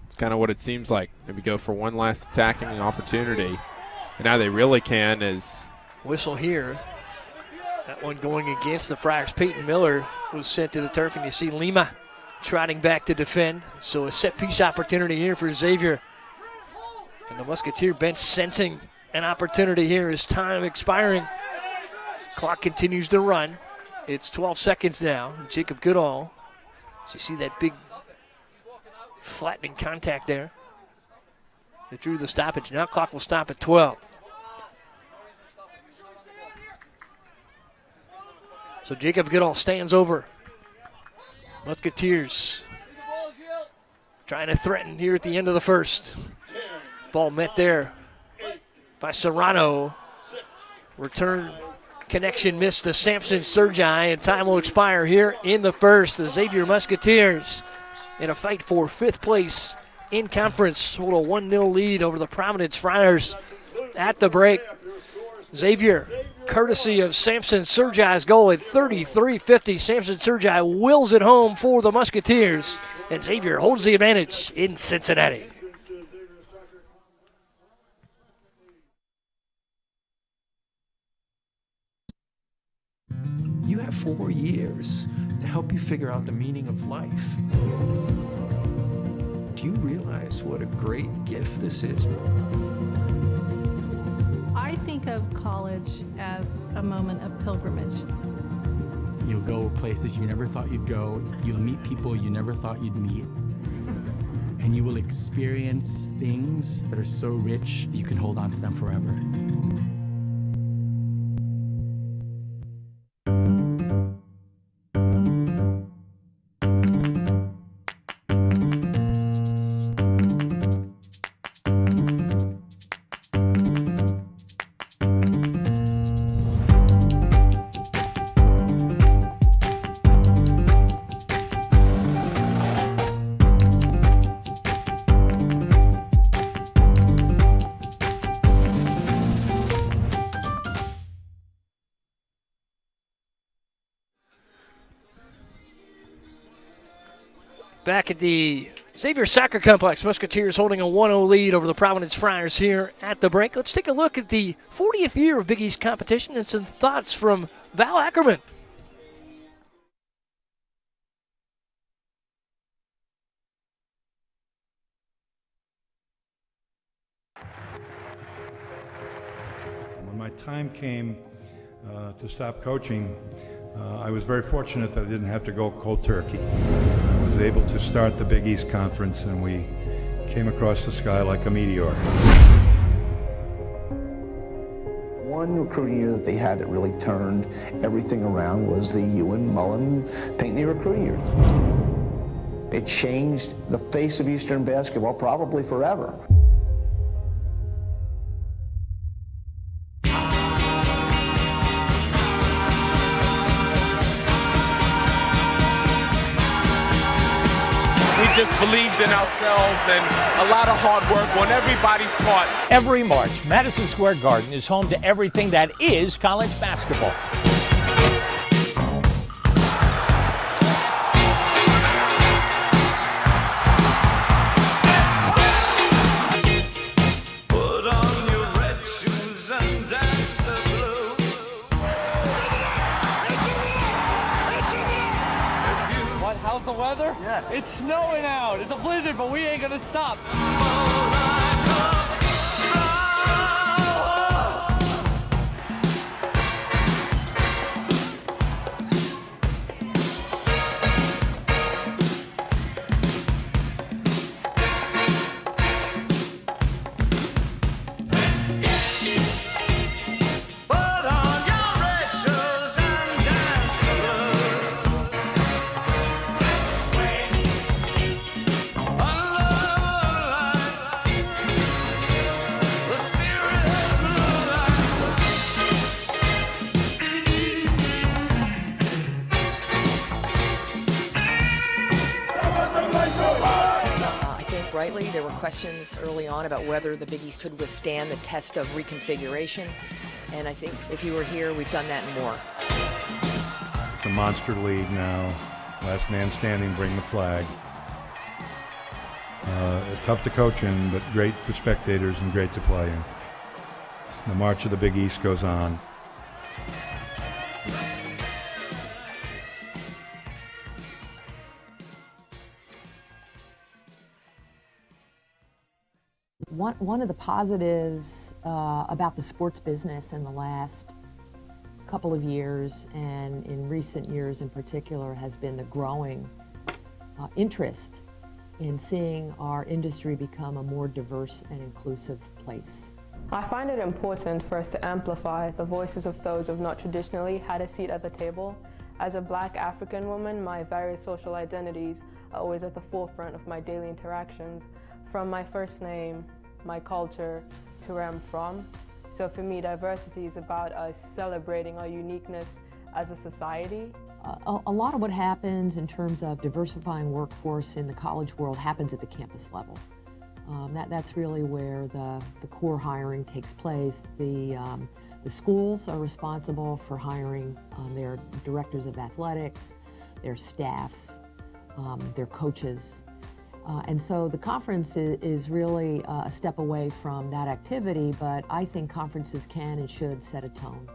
It's kind of what it seems like. Maybe go for one last attacking opportunity. And now they really can as whistle here. That one going against the Friars. Peyton Miller was sent to the turf, and you see Lima trotting back to defend. So a set-piece opportunity here for Xavier. And the Musketeer bench sensing an opportunity here as time expiring. Clock continues to run. It's 12 seconds now. Jacob Goodall. So you see that big flattening contact there. They drew the stoppage. Now clock will stop at 12. So Jacob Goodall stands over. Musketeers trying to threaten here at the end of the first. Ball met there by Serrano. Return connection missed to Samson Sergi, and time will expire here in the first. The Xavier Musketeers in a fight for 5th place in conference hold a 1-0 lead over the Providence Friars at the break. Xavier, courtesy of Samson Sergi's goal at 33-50. Samson Sergi wills it home for the Musketeers, and Xavier holds the advantage in Cincinnati. You have 4 years to help you figure out the meaning of life. Do you realize what a great gift this is? I think of college as a moment of pilgrimage. You'll go places you never thought you'd go. You'll meet people you never thought you'd meet. And you will experience things that are so rich, you can hold on to them forever. Back at the Xavier Soccer Complex, Musketeers holding a 1-0 lead over the Providence Friars here at the break. Let's take a look at the 40th year of Big East competition and some thoughts from Val Ackerman. When my time came to stop coaching, I was very fortunate that I didn't have to go cold turkey. I was able to start the Big East Conference, and we came across the sky like a meteor. One recruiting year that they had that really turned everything around was the Ewan Mullen Pinckney recruiting year. It changed the face of Eastern basketball probably forever. We just believed in ourselves and a lot of hard work on everybody's part. Every March, Madison Square Garden is home to everything that is college basketball. Put on your red shoes and dance the blues. What? How's the weather? Yeah. It's snowing out. It's a blizzard, but we ain't gonna stop. Put on your red shoes and dance the blues. The serious moonlight. I think rightly there were questions early on about whether the Big East could withstand the test of reconfiguration. And I think if you were here, we've done that and more. It's a monster league now. Last man standing, bring the flag. Tough to coach in, but great for spectators and great to play in. The march of the Big East goes on. One of the positives about the sports business in the last couple of years, and in recent years in particular, has been the growing interest in seeing our industry become a more diverse and inclusive place. I find it important for us to amplify the voices of those who have not traditionally had a seat at the table. As a Black African woman, my various social identities are always at the forefront of my daily interactions, from my first name, my culture, to where I'm from. So for me, diversity is about us celebrating our uniqueness as a society. A lot of what happens in terms of diversifying workforce in the college world happens at the campus level. That's really where the core hiring takes place. The schools are responsible for hiring their directors of athletics, their staffs, their coaches. And so the conference is really a step away from that activity, but I think conferences can and should set a tone.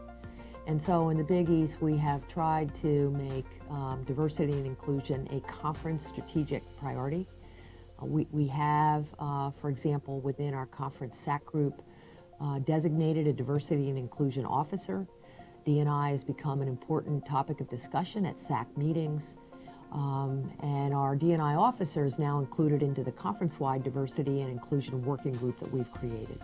And so in the Big East, we have tried to make diversity and inclusion a conference strategic priority. We have, for example, within our conference SAC group, designated a diversity and inclusion officer. D&I has become an important topic of discussion at SAC meetings. And our D&I officer is now included into the conference-wide diversity and inclusion working group that we've created.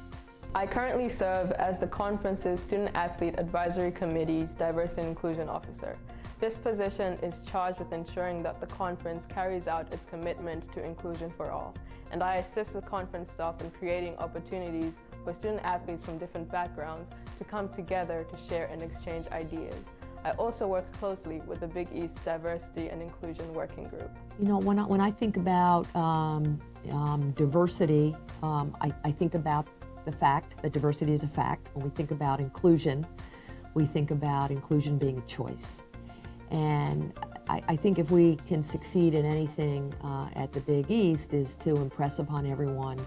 I currently serve as the conference's Student Athlete Advisory Committee's Diversity and Inclusion Officer. This position is charged with ensuring that the conference carries out its commitment to inclusion for all, and I assist the conference staff in creating opportunities for student athletes from different backgrounds to come together to share and exchange ideas. I also work closely with the Big East Diversity and Inclusion Working Group. You know, when I think about diversity, I think about the fact that diversity is a fact. When we think about inclusion, we think about inclusion being a choice. And I think if we can succeed in anything at the Big East is to impress upon everyone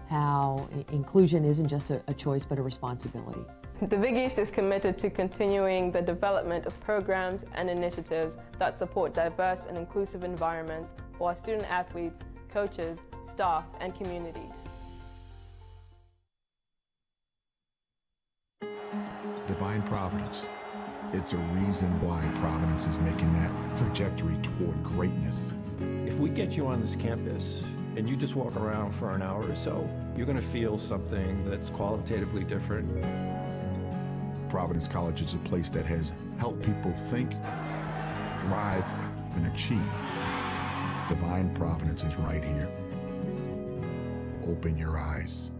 how inclusion isn't just a choice but a responsibility. The Big East is committed to continuing the development of programs and initiatives that support diverse and inclusive environments for our student athletes, coaches, staff, and communities. Divine Providence. It's a reason why Providence is making that trajectory toward greatness. If we get you on this campus and you just walk around for an hour or so, you're going to feel something that's qualitatively different. Providence College is a place that has helped people think, thrive, and achieve. Divine Providence is right here. Open your eyes.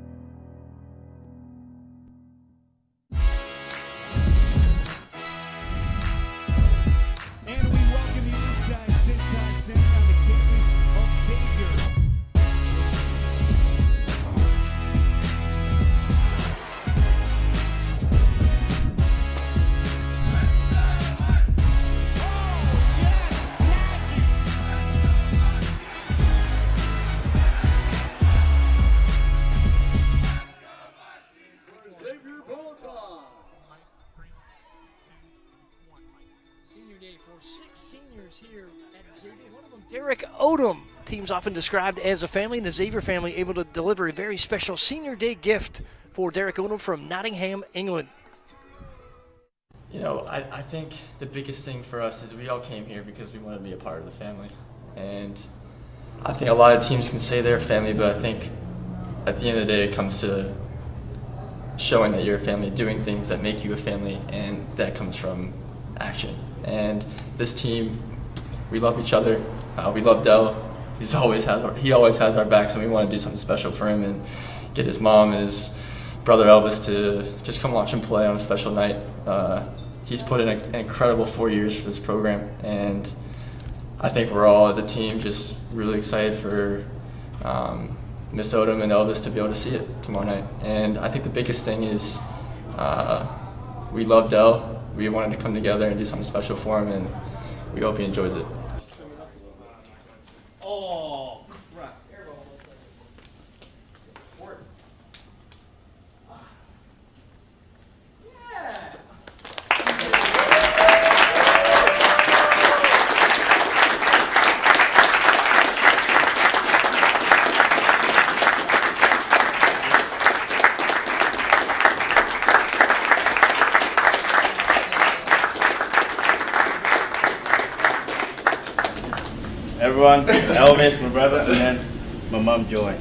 Teams often described as a family, and the Xavier family able to deliver a very special senior day gift for Derek Odom from Nottingham, England. You know, I think the biggest thing for us is we all came here because we wanted to be a part of the family. And I think a lot of teams can say they're a family, but I think at the end of the day it comes to showing that you're a family, doing things that make you a family, and that comes from action. And this team, we love each other. We love Dell. He always has our backs, and we want to do something special for him and get his mom and his brother Elvis to just come watch him play on a special night. He's put in an incredible 4 years for this program, and I think we're all as a team just really excited for Miss Odom and Elvis to be able to see it tomorrow night. And I think the biggest thing is we love Dell. We wanted to come together and do something special for him, and we hope he enjoys it. Oh, crap. Yeah. Everyone, Elvis, my brother, and then my mom, Joy. As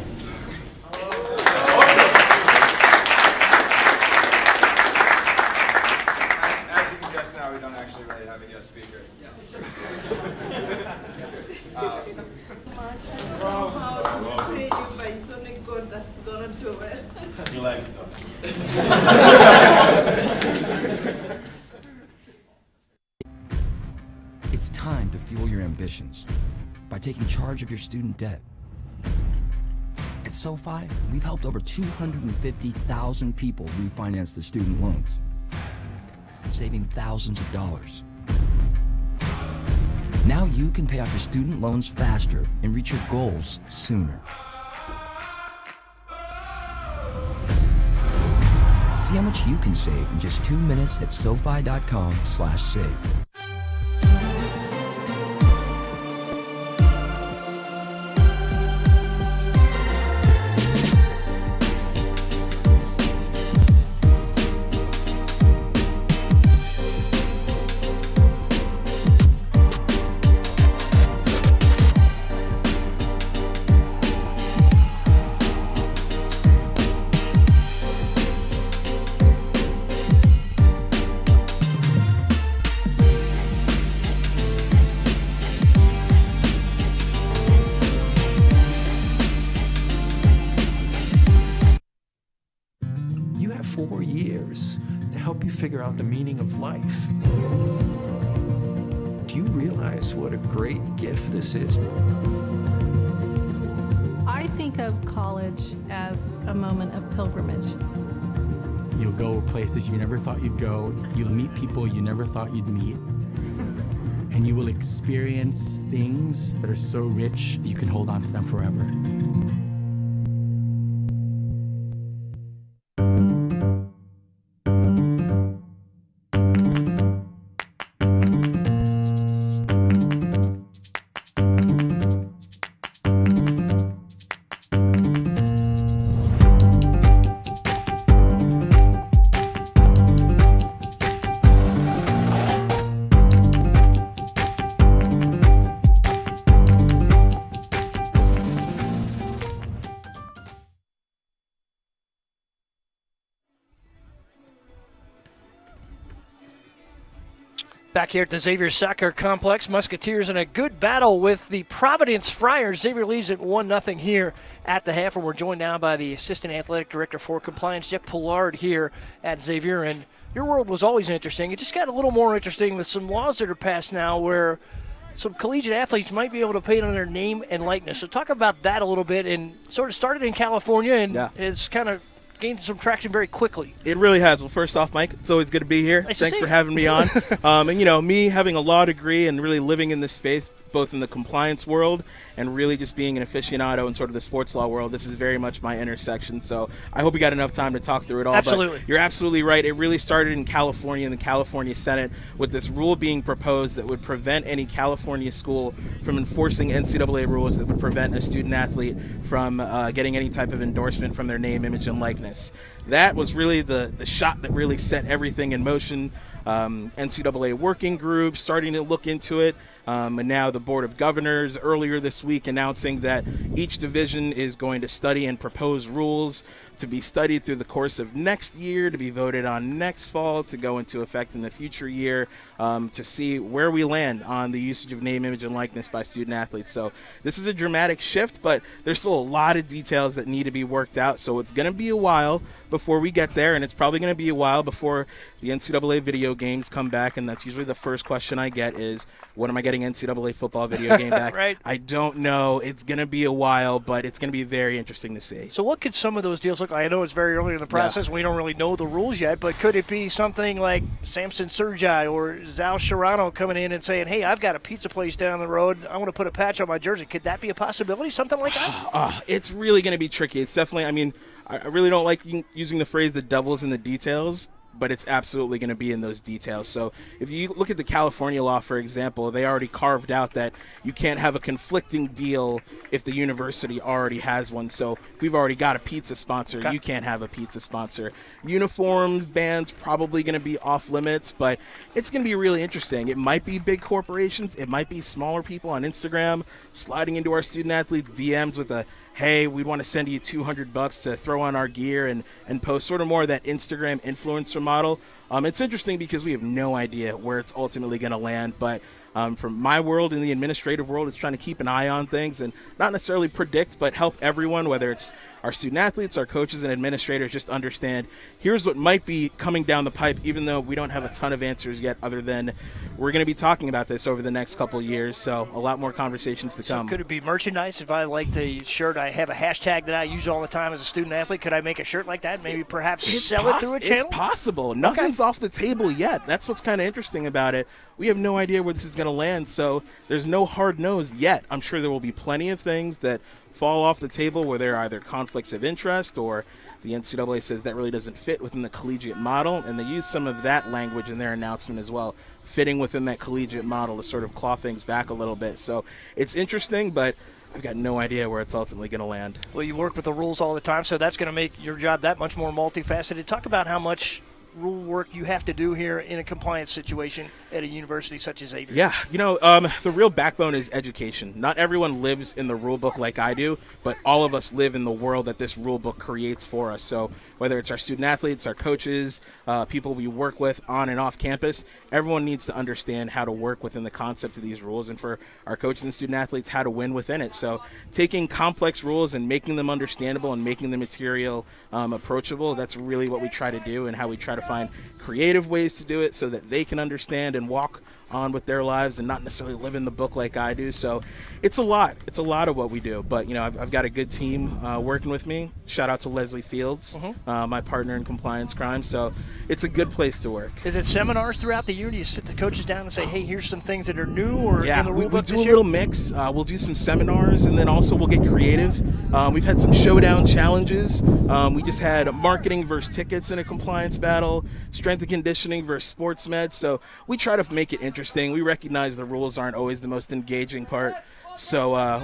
you can guess now, we don't actually really have a guest speaker. How to pay you by something good that's gonna do it. You like it It's time to fuel your ambitions by taking charge of your student debt. At SoFi, we've helped over 250,000 people refinance their student loans, saving thousands of dollars. Now you can pay off your student loans faster and reach your goals sooner. See how much you can save in just 2 minutes at SoFi.com/save. help you figure out the meaning of life. Do you realize what a great gift this is? I think of college as a moment of pilgrimage. You'll go places you never thought you'd go. You'll meet people you never thought you'd meet. And you will experience things that are so rich you can hold on to them forever. Back here at the Xavier Soccer Complex, Musketeers in a good battle with the Providence Friars. Xavier leads at 1-0 here at the half, and we're joined now by the Assistant Athletic Director for Compliance, Jeff Pollard, here at Xavier. And your world was always interesting. It just got a little more interesting with some laws that are passed now where some collegiate athletes might be able to paint on their name and likeness. So talk about that a little bit, and sort of started in California and has kind of gained some traction very quickly. It really has. Well, first off, Mike, it's always good to be here. Nice Thanks for having me on. And, you know, me having a law degree and really living in this space, both in the compliance world and really just being an aficionado in sort of the sports law world, this is very much my intersection. So I hope we got enough time to talk through it all. Absolutely. But you're absolutely right. It really started in California, in the California Senate, with this rule being proposed that would prevent any California school from enforcing NCAA rules that would prevent a student athlete from getting any type of endorsement from their name, image, and likeness. That was really the shot that really set everything in motion. NCAA working group starting to look into it, and now the Board of Governors earlier this week announcing that each division is going to study and propose rules to be studied through the course of next year, to be voted on next fall, to go into effect in the future year, to see where we land on the usage of name, image, and likeness by student athletes. So this is a dramatic shift, but there's still a lot of details that need to be worked out. So it's going to be a while before we get there, and it's probably going to be a while before the NCAA video games come back, and that's usually the first question I get is, when am I getting NCAA football video game back? Right. I don't know. It's going to be a while, but it's going to be very interesting to see. So what could some of those deals look like? I know it's very early in the process. We don't really know the rules yet, but could it be something like Samson Sergi or Zal Sharano coming in and saying, hey, I've got a pizza place down the road. I want to put a patch on my jersey. Could that be a possibility, something like that? It's really going to be tricky. It's definitely, I mean, I really don't like using the phrase the devil's in the details, but it's absolutely going to be in those details. So if you look at the California law, for example, they already carved out that you can't have a conflicting deal if the university already has one. So if we've already got a pizza sponsor, you can't have a pizza sponsor. Uniforms, bands, probably going to be off limits, but it's going to be really interesting. It might be big corporations. It might be smaller people on Instagram sliding into our student athletes' DMs with a, hey, we want to send you $200 to throw on our gear and post, sort of more of that Instagram influencer model. It's interesting because we have no idea where it's ultimately going to land, but from my world in the administrative world, it's trying to keep an eye on things and not necessarily predict, but help everyone, whether it's our student athletes, our coaches, and administrators, just understand here's what might be coming down the pipe, even though we don't have a ton of answers yet, other than we're going to be talking about this over the next couple of years. So a lot more conversations to come. So could it be merchandise? If I like the shirt, I have a hashtag that I use all the time as a student athlete. Could I make a shirt like that? Maybe perhaps sell it through a channel? It's possible. Nothing's off the table yet. That's what's kind of interesting about it. We have no idea where this is going to land, so there's no hard nose yet. I'm sure there will be plenty of things that fall off the table where there are either conflicts of interest or the NCAA says that really doesn't fit within the collegiate model, and they use some of that language in their announcement as well, fitting within that collegiate model to sort of claw things back a little bit. So it's interesting, but I've got no idea where it's ultimately going to land. Well, you work with the rules all the time, so that's going to make your job that much more multifaceted. Talk about how much rule work you have to do here in a compliance situation. at a university such as Xavier? Yeah, the real backbone is education. Not everyone lives in the rule book like I do, but all of us live in the world that this rule book creates for us. So whether it's our student athletes, our coaches, people we work with on and off campus, everyone needs to understand how to work within the concept of these rules, and for our coaches and student athletes, how to win within it. So taking complex rules and making them understandable and making the material approachable, that's really what we try to do, and how we try to find creative ways to do it so that they can understand and walk on with their lives and not necessarily live in the book like I do. So it's a lot of what we do, but I've got a good team working with me. Shout out to Leslie Fields, my partner in compliance crime. So it's a good place to work. Is it seminars throughout the year? Do you sit the coaches down and say, hey, here's some things that are new or in the rule book do this a year? little mix. We'll do some seminars, and then also we'll get creative. We've had some showdown challenges. We just had marketing versus tickets in a compliance battle, strength and conditioning versus sports med. So we try to make it interesting. We recognize the rules aren't always the most engaging part. So,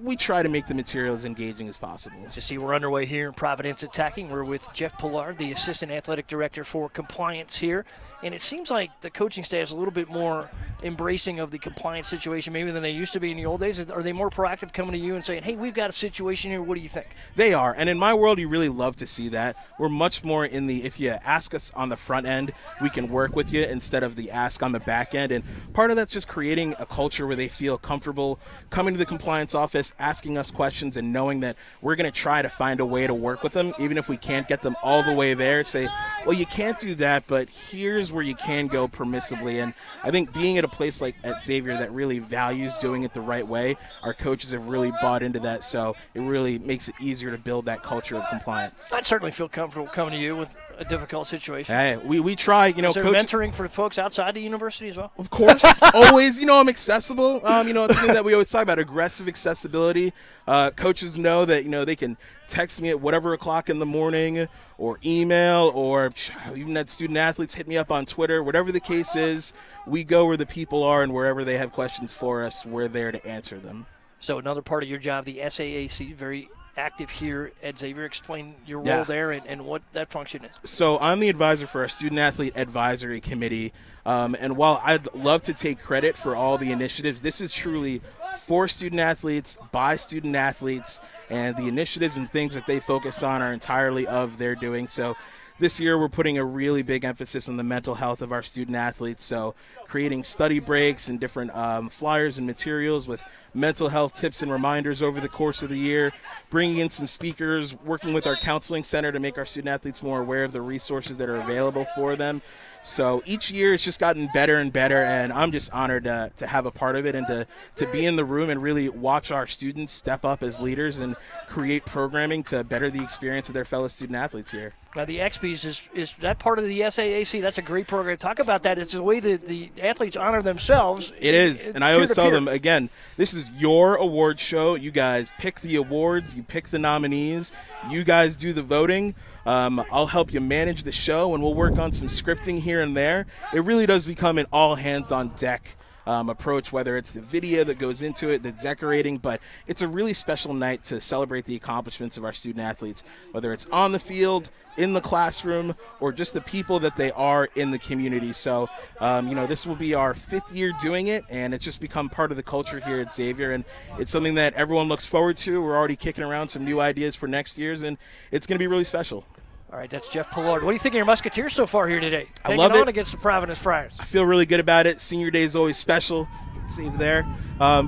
we try to make the material as engaging as possible. Just see, we're underway here in Providence Attacking. We're with Jeff Pollard, the Assistant Athletic Director for Compliance here. And it seems like the coaching staff is a little bit more embracing of the compliance situation maybe than they used to be in the old days. Are they more proactive coming to you and saying, hey, we've got a situation here, what do you think? They are, and in my world, you really love to see that. We're much more in the, if you ask us on the front end, we can work with you, instead of the ask on the back end. And part of that's just creating a culture where they feel comfortable coming to the compliance office, asking us questions, and knowing that we're going to try to find a way to work with them, even if we can't get them all the way there. Say, well, you can't do that, but here's where you can go permissibly. And I think being at a place like at Xavier that really values doing it the right way, our coaches have really bought into that, so it really makes it easier to build that culture of compliance. I'd certainly feel comfortable coming to you with a difficult situation. Hey, we try, Is there mentoring for folks outside the university as well? Of course, always. I'm accessible. It's something that we always talk about, aggressive accessibility. Coaches know that, they can text me at whatever o'clock in the morning, or email, or even that student athletes hit me up on Twitter. Whatever the case is, we go where the people are, and wherever they have questions for us, we're there to answer them. So another part of your job, the SAAC, very active here at Xavier. Explain your role there and what that function is. So I'm the advisor for our Student Athlete Advisory Committee. And while I'd love to take credit for all the initiatives, this is truly for student athletes, by student athletes, and the initiatives and things that they focus on are entirely of their doing. So this year we're putting a really big emphasis on the mental health of our student athletes. So creating study breaks and different flyers and materials with mental health tips and reminders over the course of the year, bringing in some speakers, working with our counseling center to make our student athletes more aware of the resources that are available for them. So each year it's just gotten better and better, and I'm just honored to have a part of it and to be in the room and really watch our students step up as leaders and create programming to better the experience of their fellow student athletes here. Now, the XPs, is that part of the SAAC? That's a great program. Talk about that. It's the way that the athletes honor themselves. It is, and I always tell them, again, this is your award show. You guys pick the awards. You pick the nominees. You guys do the voting. I'll help you manage the show, and we'll work on some scripting here and there. It really does become an all-hands-on-deck approach, whether it's the video that goes into it, the decorating, but it's a really special night to celebrate the accomplishments of our student athletes, whether it's on the field, in the classroom, or just the people that they are in the community. So, this will be our 5th year doing it, and it's just become part of the culture here at Xavier, and it's something that everyone looks forward to. We're already kicking around some new ideas for next year's, and it's going to be really special. All right, that's Jeff Pollard. What do you think of your Musketeers so far here today? I love it. Hanging on against the Providence Friars. I feel really good about it. Senior day is always special. See there.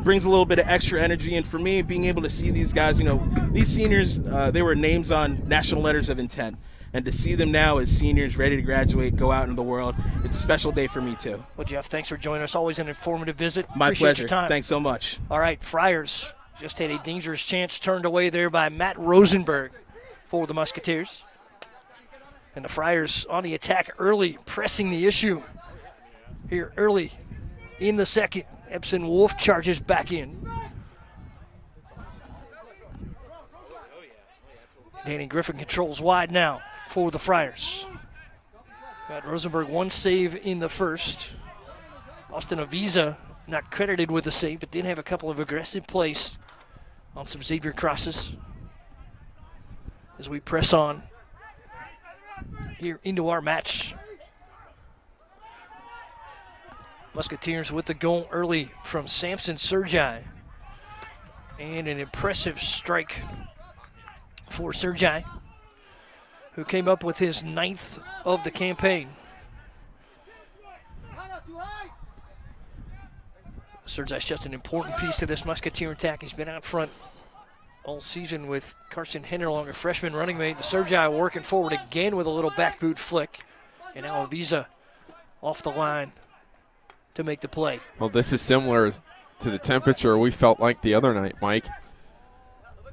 Brings a little bit of extra energy. And for me, being able to see these guys, these seniors, they were names on national letters of intent. And to see them now as seniors ready to graduate, go out into the world, it's a special day for me, too. Well, Jeff, thanks for joining us. Always an informative visit. My Appreciate pleasure. Your time. Thanks so much. All right, Friars just had a dangerous chance turned away there by Matt Rosenberg for the Musketeers. And the Friars on the attack early, pressing the issue here early in the second. Epson Wolf charges back in. Danny Griffin controls wide now for the Friars. Got Rosenberg one save in the first. Austin Avisa not credited with the save, but did have a couple of aggressive plays on some Xavier crosses. As we press on here into our match. Musketeers with the goal early from Samson Sergi. And an impressive strike for Sergi, who came up with his 9th of the campaign. Sergi's just an important piece to this Musketeer attack. He's been out front all season with Carson Hennerlong, a freshman running mate. Sergi working forward again with a little back boot flick. And now Avisa off the line to make the play. Well, this is similar to the temperature we felt like the other night, Mike,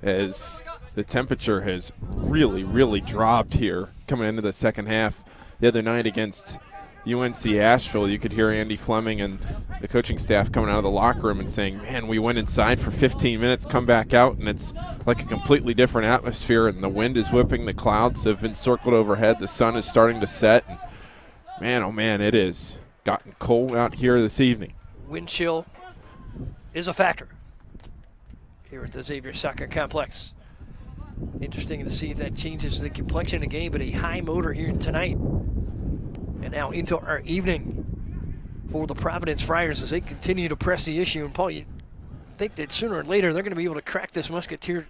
as the temperature has really, really dropped here coming into the second half. The other night against UNC Asheville, you could hear Andy Fleming and the coaching staff coming out of the locker room and saying, man, we went inside for 15 minutes, come back out, and it's like a completely different atmosphere, and the wind is whipping, the clouds have encircled overhead, the sun is starting to set, and man, oh man, it is gotten cold out here this evening. Wind chill is a factor here at the Xavier Soccer Complex. Interesting to see if that changes the complexion of the game, but a high motor here tonight. And now into our evening for the Providence Friars as they continue to press the issue. And Paul, you think that sooner or later they're going to be able to crack this Musketeer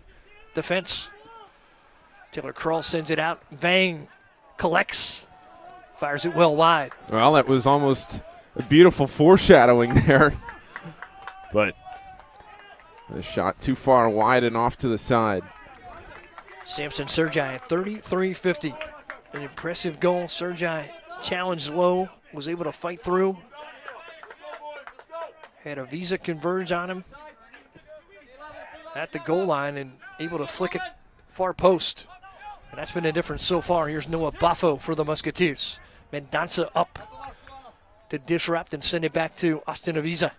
defense. Taylor Kroll sends it out. Vang collects, fires it well wide. Well, that was almost a beautiful foreshadowing there. But the shot too far wide and off to the side. Samson Sergi at 33-50. An impressive goal. Sergi challenged low, was able to fight through. Had a Visa converge on him at the goal line and able to flick it far post. And that's been the difference so far. Here's Noah Baffo for the Musketeers. Mendonça up to disrupt and send it back to Austin Avisa.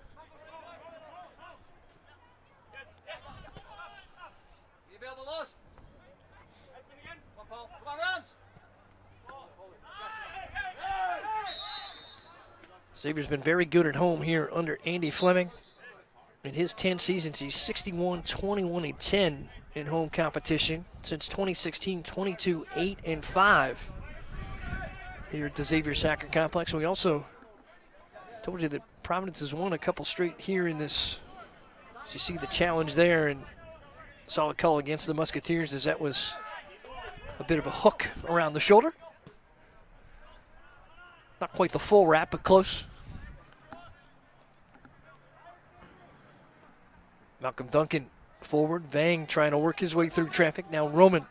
Xavier's been very good at home here under Andy Fleming. In his 10 seasons, he's 61, 21, and 10 in home competition. Since 2016, 22, 8, and 5 here at the Xavier Soccer Complex. We also told you that Providence has won a couple straight here in this. So you see the challenge there, and solid call against the Musketeers as that was a bit of a hook around the shoulder. Not quite the full wrap, but close. Malcolm Duncan forward. Vang trying to work his way through traffic. Now Roman.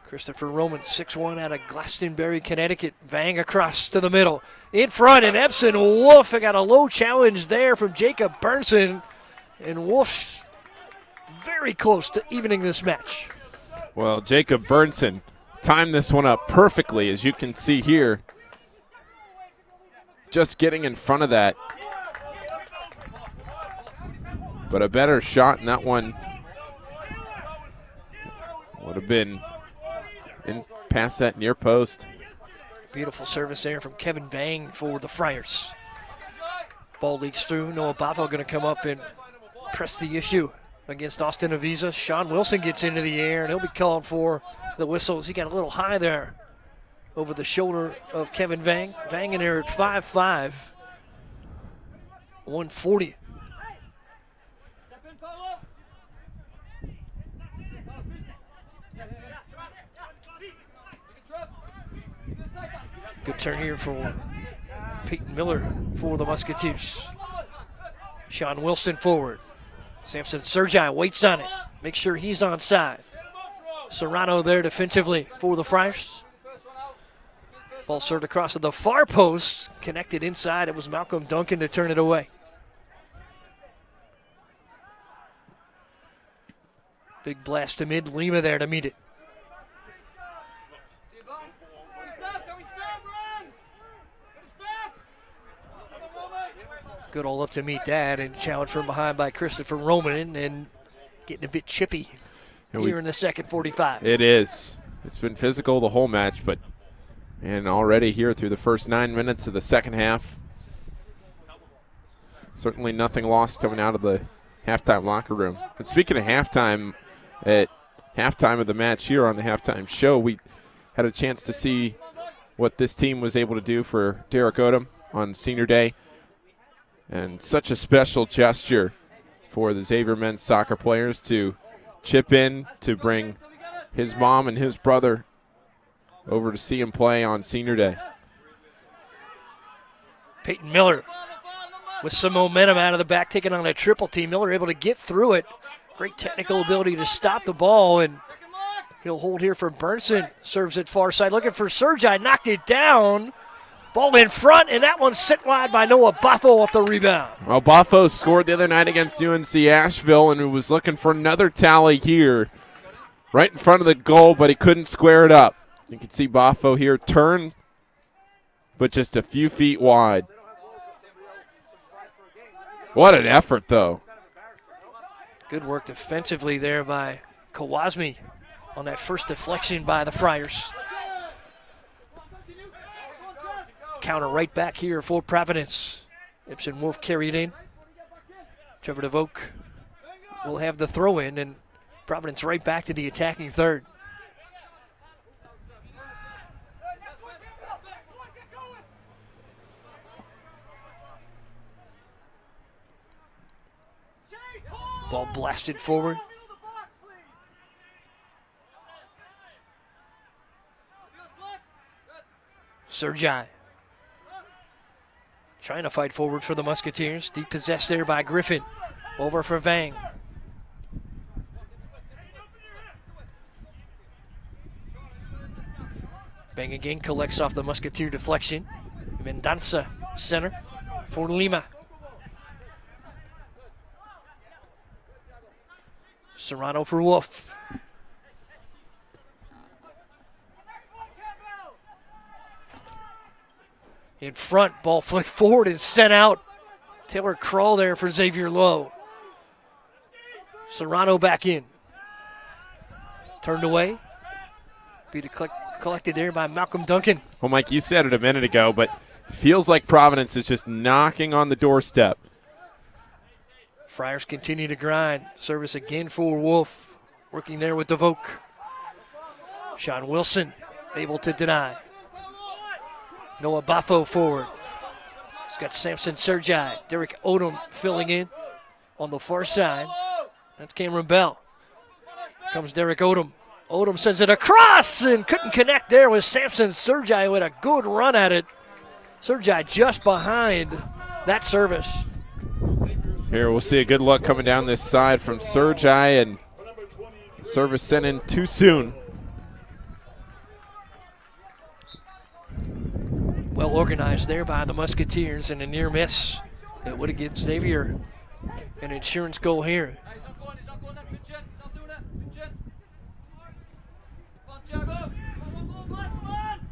Christopher Roman, 6'1", out of Glastonbury, Connecticut. Vang across to the middle. In front, and Epson Wolf got a low challenge there from Jacob Burnson. And Wolf's very close to evening this match. Well, Jacob Burnson timed this one up perfectly, as you can see here. Just getting in front of that. But a better shot in that one would have been in past that near post. Beautiful service there from Kevin Vang for the Friars. Ball leaks through. Noah Baffo going to come up and press the issue against Austin Avisa. Sean Wilson gets into the air, and he'll be called for the whistles. He got a little high there over the shoulder of Kevin Vang. Vang in there at 5'5", 140. Good turn here for Peyton Miller for the Musketeers. Sean Wilson forward. Samson Sergi waits on it. Make sure he's onside. Serrano there defensively for the Friars. Ball served across to the far post. Connected inside. It was Malcolm Duncan to turn it away. Big blast to mid. Lima there to meet it. Good all up to meet that, and challenge from behind by Christopher Roman, and getting a bit chippy here in the second 45. It is. It's been physical the whole match, but and already here through the first 9 minutes of the second half, certainly nothing lost coming out of the halftime locker room. And speaking of halftime, at halftime of the match here on the halftime show, we had a chance to see what this team was able to do for Derek Odom. on Senior Day. And such a special gesture for the Xavier men's soccer players to chip in to bring his mom and his brother over to see him play on Senior Day. Peyton Miller with some momentum out of the back, taking on a triple team. Miller able to get through it. Great technical ability to stop the ball, and he'll hold here for Burnson. Serves it far side, looking for Sergi, knocked it down. Ball in front, and that one's sent wide by Noah Boffo off the rebound. Well, Boffo scored the other night against UNC Asheville and was looking for another tally here right in front of the goal, but he couldn't square it up. You can see Boffo here turn, but just a few feet wide. What an effort, though. Good work defensively there by Kawasmi on that first deflection by the Friars. Counter right back here for Providence. Ibsen Wolf carried in. Trevor DeVoke will have the throw in, and Providence right back to the attacking third. Ball blasted forward. Sergi trying to fight forward for the Musketeers. Deep possessed there by Griffin. Over for Vang. Vang again collects off the Musketeer deflection. Mendanza center for Lima. Serrano for Wolf. In front, ball flicked forward and sent out. Taylor Crawl there for Xavier Lowe. Serrano back in. Turned away. Beat collected there by Malcolm Duncan. Well, Mike, you said it a minute ago, but it feels like Providence is just knocking on the doorstep. Friars continue to grind. Service again for Wolf. Working there with DeVoke. Sean Wilson able to deny. Noah Boffo forward. He's got Samson Sergi. Derek Odom filling in on the far side. That's Cameron Bell. Comes Derek Odom. Odom sends it across and couldn't connect there with Samson Sergi with a good run at it. Sergi just behind that service. Here we'll see a good look coming down this side from Sergi, and service sent in too soon. Well organized there by the Musketeers, and a near miss. It would have given Xavier an insurance goal here.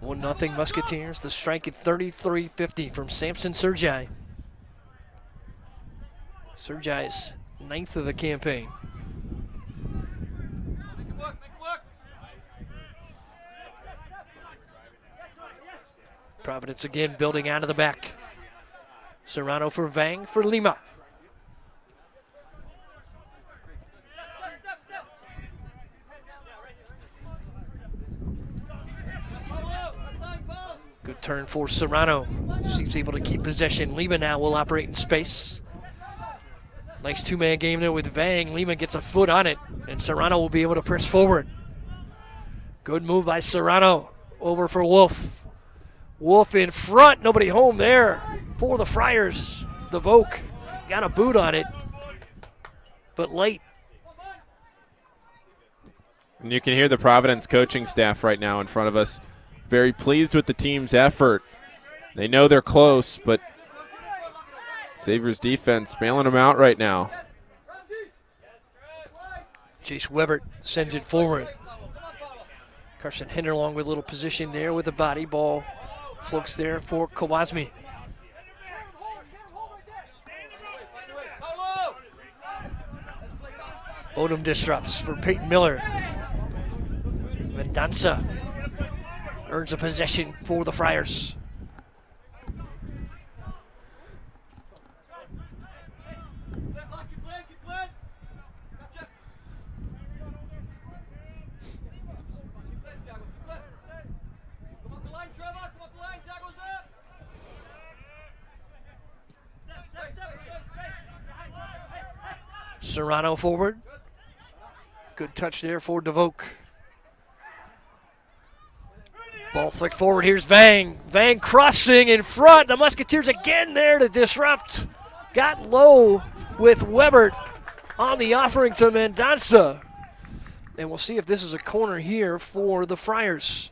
1-0 Musketeers. The strike at 33-50 from Samson Sergi. Sergi's 9th of the campaign. Providence again building out of the back. Serrano for Vang for Lima. Good turn for Serrano. He's able to keep possession. Lima now will operate in space. Nice two-man game there with Vang. Lima gets a foot on it, and Serrano will be able to press forward. Good move by Serrano. Over for Wolf. Wolf in front. Nobody home there for the Friars. DeVoke got a boot on it, but late. And you can hear the Providence coaching staff right now in front of us. Very pleased with the team's effort. They know they're close, but Xavier's defense bailing them out right now. Chase Webert sends it forward. Carson Henderlong with a little position there with the body. Ball floats there for Kawasmi. Odom disrupts for Peyton Miller. Mendanza earns a possession for the Friars. Serrano forward. Good touch there for DeVoke. Ball flick forward. Here's Vang. Vang crossing in front. The Musketeers again there to disrupt. Got low with Webert on the offering to Mendonça. And we'll see if this is a corner here for the Friars.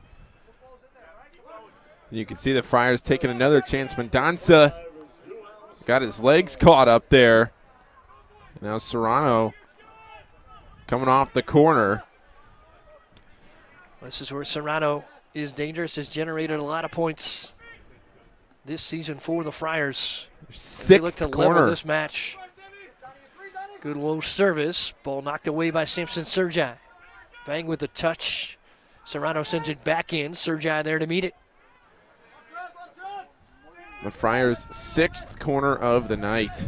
You can see the Friars taking another chance. Mendonça got his legs caught up there. Now Serrano coming off the corner. This is where Serrano is dangerous, has generated a lot of points this season for the Friars. They look to level this match. Good low service. Ball knocked away by Samson Sergi. Vang with the touch. Serrano sends it back in. Sergi there to meet it. The Friars' 6th corner of the night.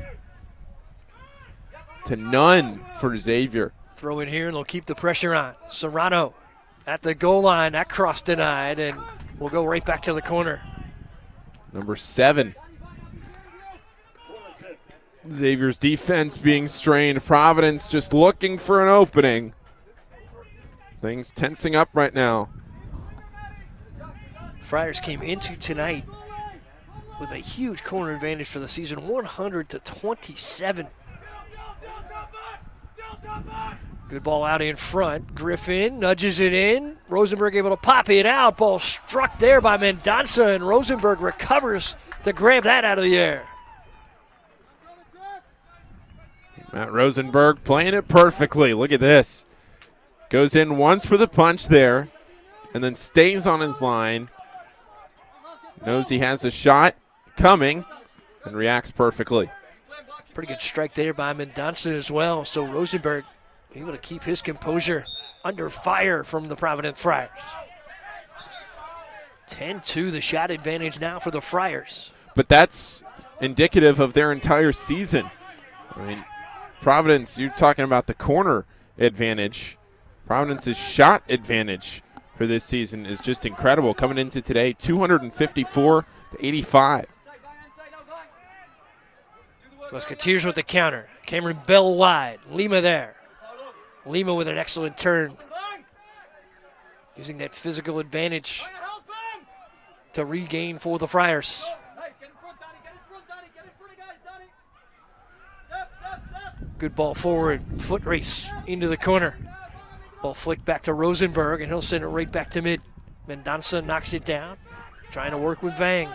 To none for Xavier. Throw in here and they'll keep the pressure on. Serrano at the goal line. That cross denied, and we'll go right back to the corner. Number 7. Xavier's defense being strained. Providence just looking for an opening. Things tensing up right now. Friars came into tonight with a huge corner advantage for the season, 100-27. Good ball out in front. Griffin nudges it in. Rosenberg able to pop it out. Ball struck there by Mendonça, and Rosenberg recovers to grab that out of the air. Matt Rosenberg playing it perfectly. Look at this. Goes in once for the punch there, and then stays on his line. Knows he has a shot coming, and reacts perfectly. Pretty good strike there by Mendonça as well. So Rosenberg able to keep his composure under fire from the Providence Friars. 10-2, the shot advantage now for the Friars. But that's indicative of their entire season. I mean, Providence, you're talking about the corner advantage. Providence's shot advantage for this season is just incredible. Coming into today, 254-85. Musketeers with the counter. Cameron Bell wide. Lima there. Lima with an excellent turn. Using that physical advantage to regain for the Friars. Good ball forward. Foot race into the corner. Ball flicked back to Rosenberg, and he'll send it right back to mid. Mendonça knocks it down. Trying to work with Vang.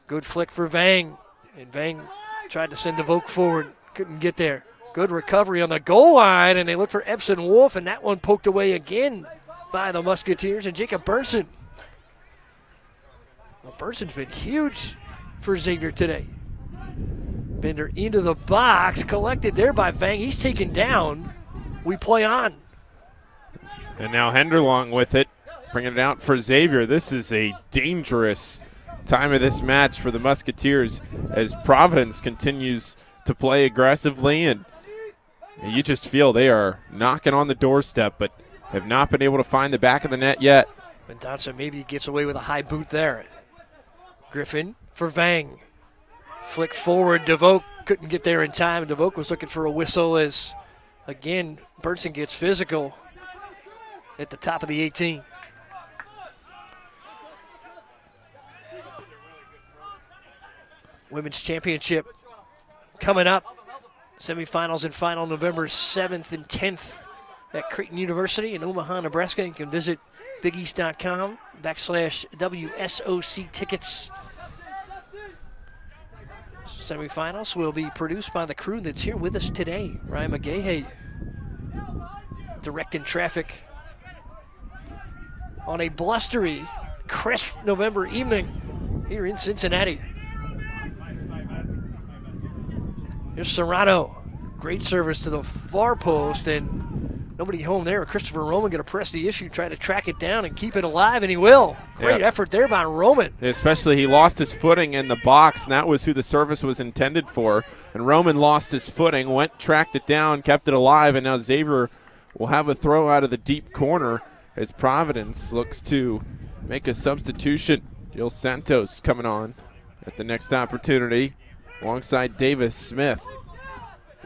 Good flick for Vang. And Vang tried to send DeVoke forward. Couldn't get there. Good recovery on the goal line, and they look for Epson Wolf, and that one poked away again by the Musketeers and Jacob Burnson. Well, Burson's been huge for Xavier today. Bender into the box, collected there by Vang. He's taken down. We play on. And now Henderlong with it, bringing it out for Xavier. This is a dangerous time of this match for the Musketeers as Providence continues to play aggressively, and you just feel they are knocking on the doorstep but have not been able to find the back of the net yet. Mendonça maybe gets away with a high boot there. Griffin for Vang. Flick forward, DeVoke couldn't get there in time. DeVoke was looking for a whistle as, again, Burnson gets physical at the top of the 18. Women's Championship coming up. Semifinals and final November 7th and 10th at Creighton University in Omaha, Nebraska. You can visit BigEast.com/WSOC tickets. Semifinals will be produced by the crew that's here with us today. Ryan McGahey directing traffic on a blustery, crisp November evening here in Cincinnati. Here's Serrano. Great service to the far post, and nobody home there. Christopher Roman going to press the issue, try to track it down and keep it alive, and he will. Great effort there by Roman. Especially he lost his footing in the box, and that was who the service was intended for. And Roman lost his footing, tracked it down, kept it alive, and now Xavier will have a throw out of the deep corner as Providence looks to make a substitution. Jill Santos coming on at the next opportunity alongside Davis Smith.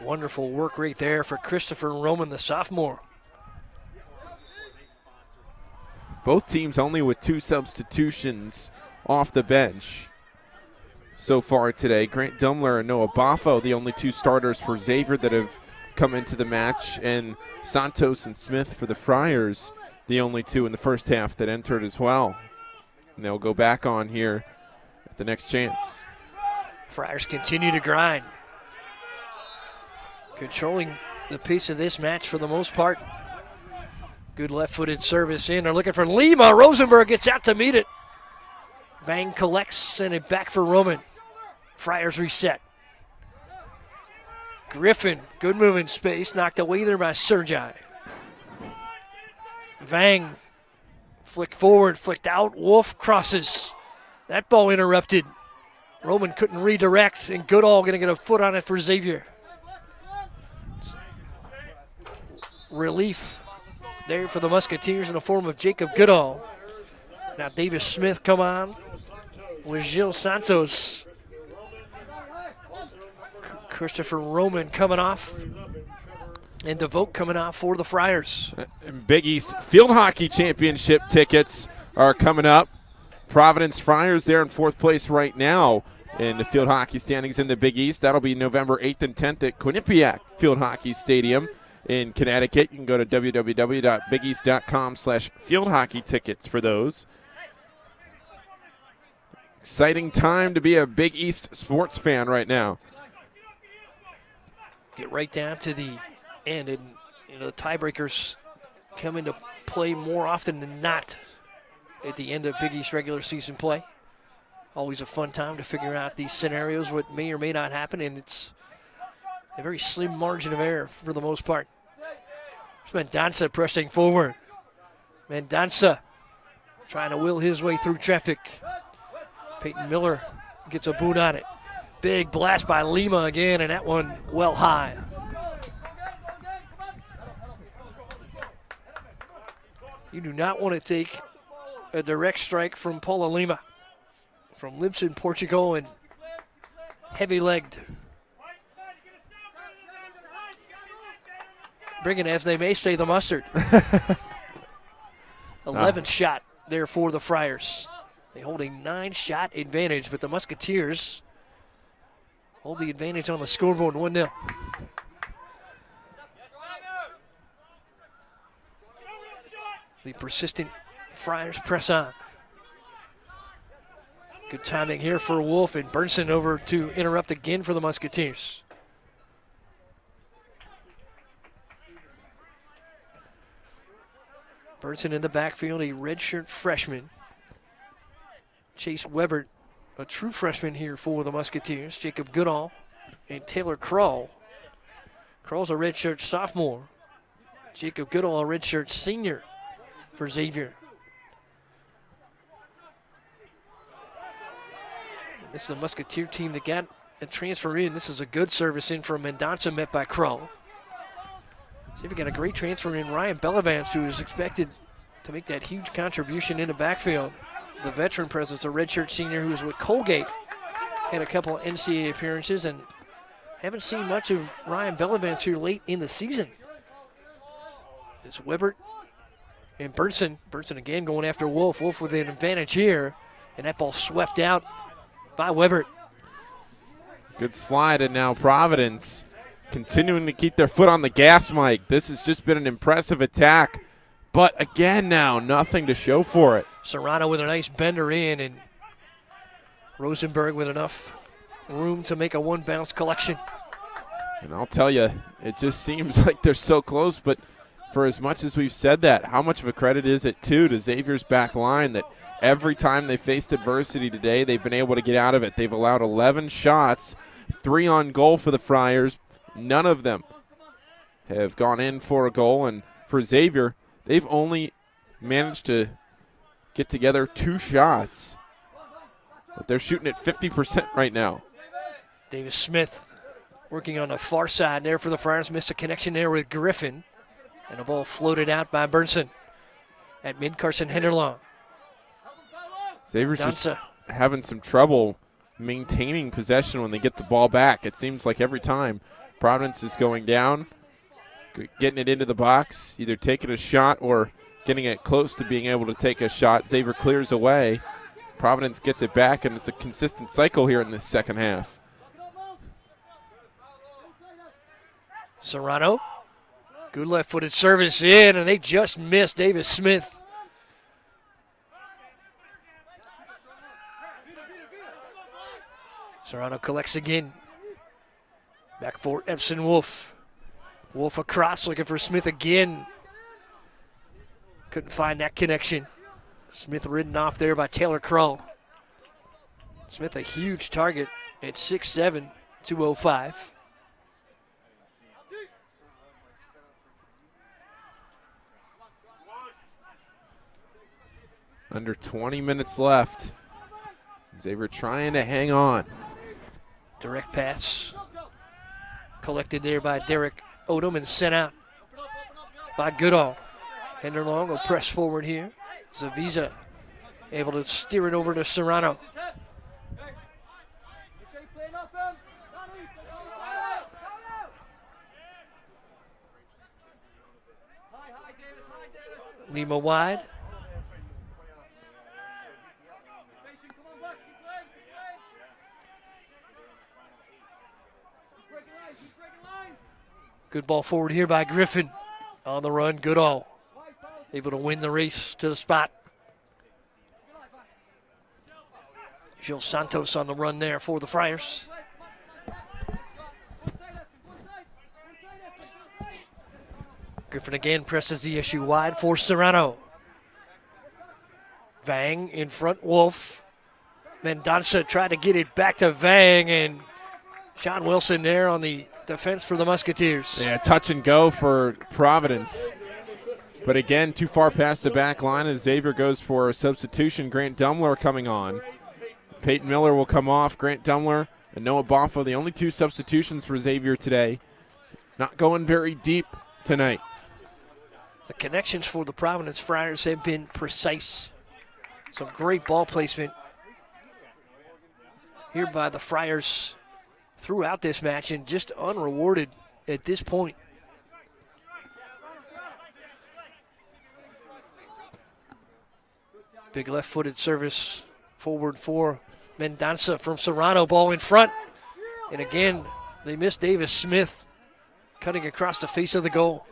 Wonderful work right there for Christopher Roman, the sophomore. Both teams only with 2 substitutions off the bench so far today. Grant Dumler and Noah Boffo, the only 2 starters for Xavier that have come into the match, and Santos and Smith for the Friars, the only 2 in the first half that entered as well. And they'll go back on here at the next chance. Friars continue to grind, controlling the pace of this match for the most part. Good left-footed service in. They're looking for Lima. Rosenberg gets out to meet it. Vang collects, and it back for Roman. Friars reset. Griffin, good move in space, knocked away there by Sergi. Vang, flick forward, flicked out. Wolf crosses. That ball interrupted. Roman couldn't redirect, and Goodall going to get a foot on it for Xavier. Relief there for the Musketeers in the form of Jacob Goodall. Now Davis Smith come on with Gil Santos. Christopher Roman coming off. And DeVote coming off for the Friars. And Big East Field Hockey Championship tickets are coming up. Providence Friars there in 4th place right now in the field hockey standings in the Big East. That'll be November 8th and 10th at Quinnipiac Field Hockey Stadium in Connecticut. You can go to www.bigeast.com/fieldhockey tickets for those. Exciting time to be a Big East sports fan right now. Get right down to the end, and the tiebreakers come into play more often than not at the end of Big East regular season play. Always a fun time to figure out these scenarios, what may or may not happen, and it's a very slim margin of error for the most part. There's Mendonça pressing forward. Mendonça trying to will his way through traffic. Peyton Miller gets a boot on it. Big blast by Lima again, and that one well high. You do not want to take a direct strike from Paula Lima from Lisbon, Portugal, and heavy-legged. Bringing, as they may say, the mustard. 11th shot there for the Friars. They hold a 9-shot advantage, but the Musketeers hold the advantage on the scoreboard 1-0. The persistent Friars press on. Good timing here for Wolf, and Burnson over to interrupt again for the Musketeers. Burnson in the backfield, a redshirt freshman. Chase Weber, a true freshman here for the Musketeers. Jacob Goodall and Taylor Kroll. Kroll's a redshirt sophomore. Jacob Goodall, a redshirt senior for Xavier. This is a Musketeer team that got a transfer in. This is a good service in from Mendonça, met by Kroll. Xavier got a great transfer in, Ryan Bellavance, who is expected to make that huge contribution in the backfield. The veteran presence, a redshirt senior who was with Colgate, had a couple of NCAA appearances, and haven't seen much of Ryan Bellavance here late in the season. It's Weber and Burnson. Burnson again going after Wolf. Wolf with an advantage here, and that ball swept out by Weber. Good slide, and now Providence continuing to keep their foot on the gas, Mike. This has just been an impressive attack, but again now, nothing to show for it. Serrano with a nice bender in, and Rosenberg with enough room to make a one-bounce collection. And I'll tell you, it just seems like they're so close, but for as much as we've said that, how much of a credit is it, too, to Xavier's back line that every time they faced adversity today, they've been able to get out of it. They've allowed 11 shots, 3 on goal for the Friars. None of them have gone in for a goal. And for Xavier, they've only managed to get together 2 shots. But they're shooting at 50% right now. Davis Smith working on the far side there for the Friars. Missed a connection there with Griffin. And the ball floated out by Burnson at mid-Carson Henderlong. Xavier's just having some trouble maintaining possession when they get the ball back. It seems like every time Providence is going down, getting it into the box, either taking a shot or getting it close to being able to take a shot. Xavier clears away. Providence gets it back, and it's a consistent cycle here in this second half. Serrano, good left-footed service in, and they just missed Davis Smith. Serrano collects again. Back for Epson Wolf. Wolf across, looking for Smith again. Couldn't find that connection. Smith ridden off there by Taylor Krull. Smith a huge target at 6'7", 205. Under 20 minutes left. Xavier trying to hang on. Direct pass. Collected there by Derek Odom and sent out by Goodall. Henderlong will press forward here. Zaviza able to steer it over to Serrano. Lima wide. Good ball forward here by Griffin. On the run, Goodall. Able to win the race to the spot. Gil Santos on the run there for the Friars. Griffin again presses the issue wide for Serrano. Vang in front, Wolf. Mendonça tried to get it back to Vang, and Sean Wilson there on the defense for the Musketeers. Yeah, touch and go for Providence. But again, too far past the back line as Xavier goes for a substitution. Grant Dumler coming on. Peyton Miller will come off. Grant Dumler and Noah Boffa, the only two substitutions for Xavier today. Not going very deep tonight. The connections for the Providence Friars have been precise. Some great ball placement here by the Friars throughout this match, and just unrewarded at this point. Big left-footed service forward for Mendonça from Serrano. Ball in front. And again, they missed Davis Smith cutting across the face of the goal.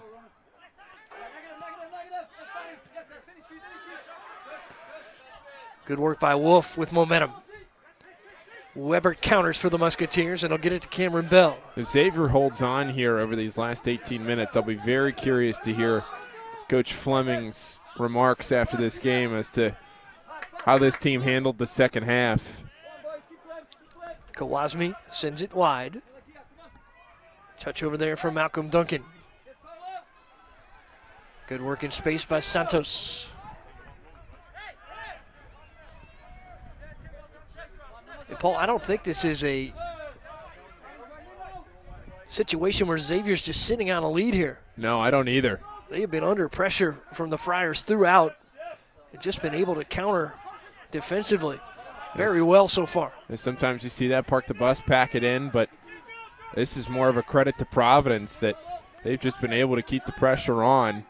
Good work by Wolf with momentum. Weber counters for the Musketeers, and he'll get it to Cameron Bell. If Xavier holds on here over these last 18 minutes, I'll be very curious to hear Coach Fleming's remarks after this game as to how this team handled the second half. Kawasmi sends it wide. Touch over there from Malcolm Duncan. Good work in space by Santos. And Paul, I don't think this is a situation where Xavier's just sitting on a lead here. No, I don't either. They have been under pressure from the Friars throughout and just been able to counter defensively very well so far. And sometimes you see that, park the bus, pack it in, but this is more of a credit to Providence that they've just been able to keep the pressure on.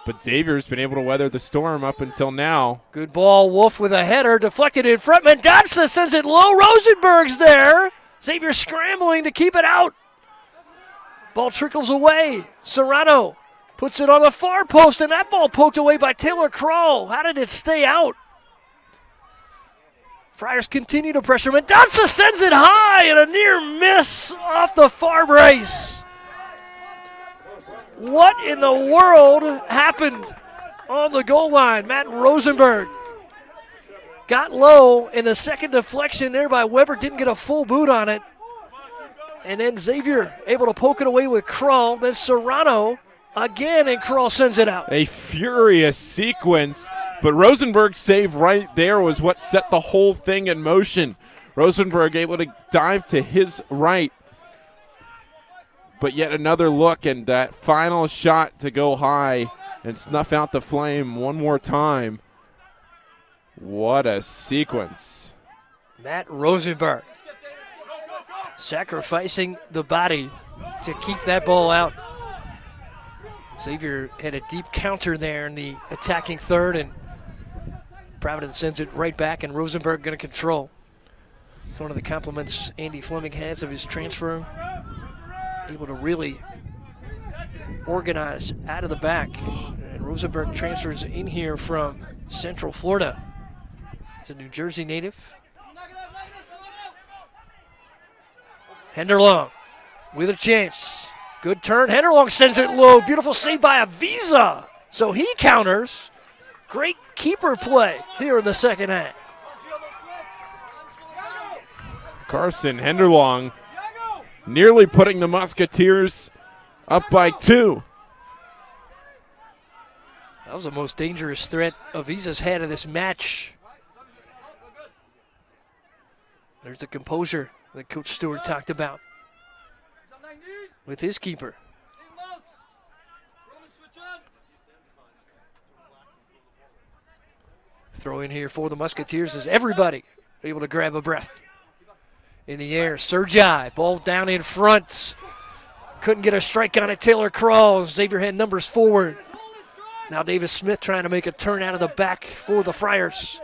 But Xavier's been able to weather the storm up until now. Good ball. Wolf with a header deflected in front. Mendonça sends it low. Rosenberg's there. Xavier scrambling to keep it out. Ball trickles away. Serrano puts it on the far post, and that ball poked away by Taylor Krull. How did it stay out? Friars continue to pressure. Mendonça sends it high, and a near miss off the far brace. What in the world happened on the goal line? Matt Rosenberg got low, and the second deflection there by Weber didn't get a full boot on it. And then Xavier able to poke it away with Krull. Then Serrano again, and Krull sends it out. A furious sequence, but Rosenberg's save right there was what set the whole thing in motion. Rosenberg able to dive to his right. But yet another look, and that final shot to go high and snuff out the flame one more time. What a sequence. Matt Rosenberg sacrificing the body to keep that ball out. Xavier had a deep counter there in the attacking third, and Providence sends it right back, and Rosenberg going to control. It's one of the compliments Andy Fleming has of his transfer. Able to really organize out of the back. And Rosenberg transfers in here from Central Florida. He's a New Jersey native. Henderlong with a chance. Good turn. Henderlong sends it low. Beautiful save by Avisa. So he counters. Great keeper play here in the second half. Carson Henderlong nearly putting the Musketeers up by 2. That was the most dangerous threat Avisa's had in this match. There's the composure that Coach Stewart talked about with his keeper. Throw in here for the Musketeers is everybody able to grab a breath. In the air, Sergi, ball down in front. Couldn't get a strike on it, Taylor crawls. Xavier had numbers forward. Now Davis Smith trying to make a turn out of the back for the Friars.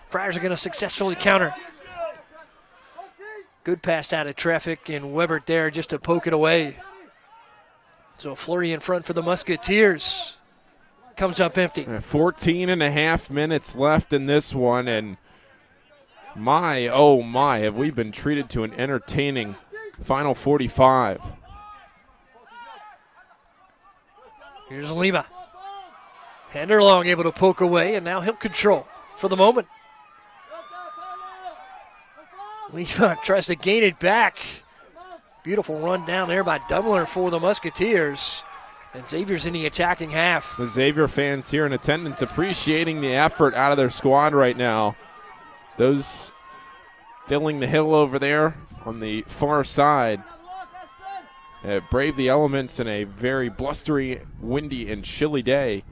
Friars are going to successfully counter. Good pass out of traffic, and Webert there just to poke it away. So a flurry in front for the Musketeers. Comes up empty. 14 and a half minutes left in this one, and my, oh my, have we been treated to an entertaining final 45. Here's Lima. Henderlong able to poke away, and now he'll control for the moment. Lima tries to gain it back. Beautiful run down there by Dumler for the Musketeers. And Xavier's in the attacking half. The Xavier fans here in attendance appreciating the effort out of their squad right now. Those filling the hill over there on the far side brave the elements in a very blustery, windy, and chilly day.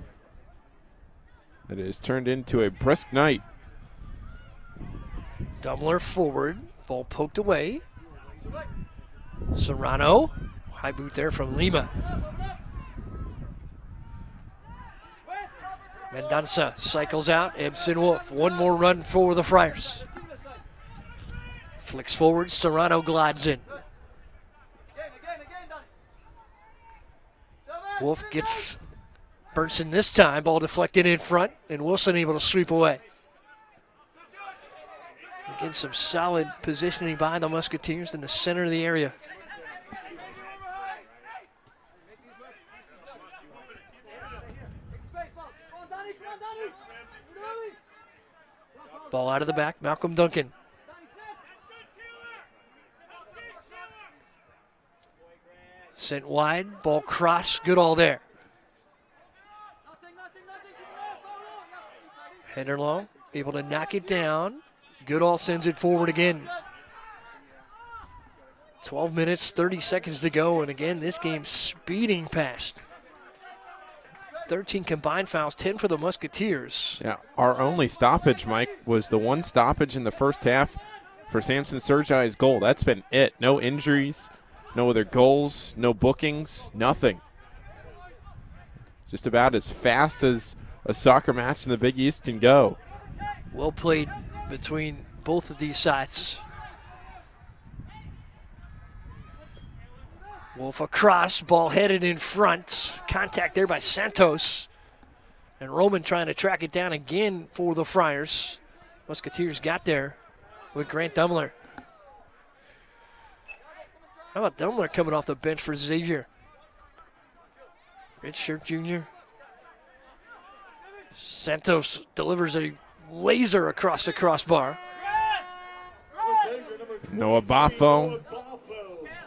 It has turned into a brisk night. Dumler forward, ball poked away. Serrano, high boot there from Lima. Mendonça cycles out, Ebson Wolf. One more run for the Friars. Flicks forward, Serrano glides in. Wolf gets Burnson this time, ball deflected in front, and Wilson able to sweep away. Again, some solid positioning by the Musketeers in the center of the area. Ball out of the back, Malcolm Duncan. Sent wide, ball cross, good all there. Henderlong able to knock it down. Goodall sends it forward again. 12 minutes, 30 seconds to go, and again, this game speeding past. 13 combined fouls, 10 for the Musketeers. Yeah, our only stoppage, Mike, was the one stoppage in the first half for Samson Sergi's goal. That's been it. No injuries, no other goals, no bookings, nothing. Just about as fast as a soccer match in the Big East can go. Well played between both of these sides. Wolf across, ball headed in front. Contact there by Santos. And Roman trying to track it down again for the Friars. Musketeers got there with Grant Dumler. How about Dumler coming off the bench for Xavier? Redshirt junior. Santos delivers a laser across the crossbar. Noah Baffo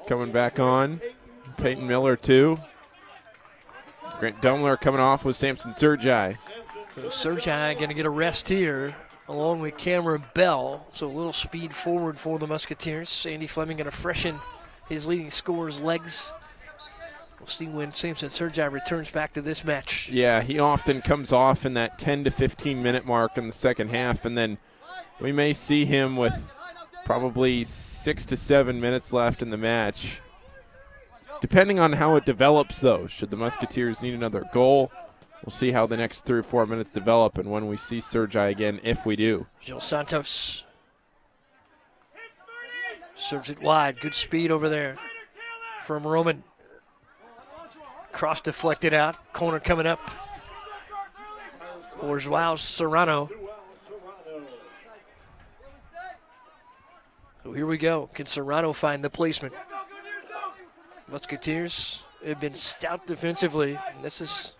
coming back on. Peyton Miller too. Grant Dumler coming off with Samson Sergi. So Sergi going to get a rest here along with Cameron Bell. So a little speed forward for the Musketeers. Andy Fleming going to freshen his leading scorer's legs. We'll see when Samson Sergi returns back to this match. Yeah, he often comes off in that 10 to 15 minute mark in the second half, and then we may see him with probably 6 to 7 minutes left in the match. depending on how it develops, though, should the Musketeers need another goal, we'll see how the next 3 or 4 minutes develop and when we see Sergi again, if we do. Gil Santos serves it wide. Good speed over there from Roman. Cross deflected out. Corner coming up for Joao Serrano. So here we go. Can Serrano find the placement? Musketeers have been stout defensively, and this is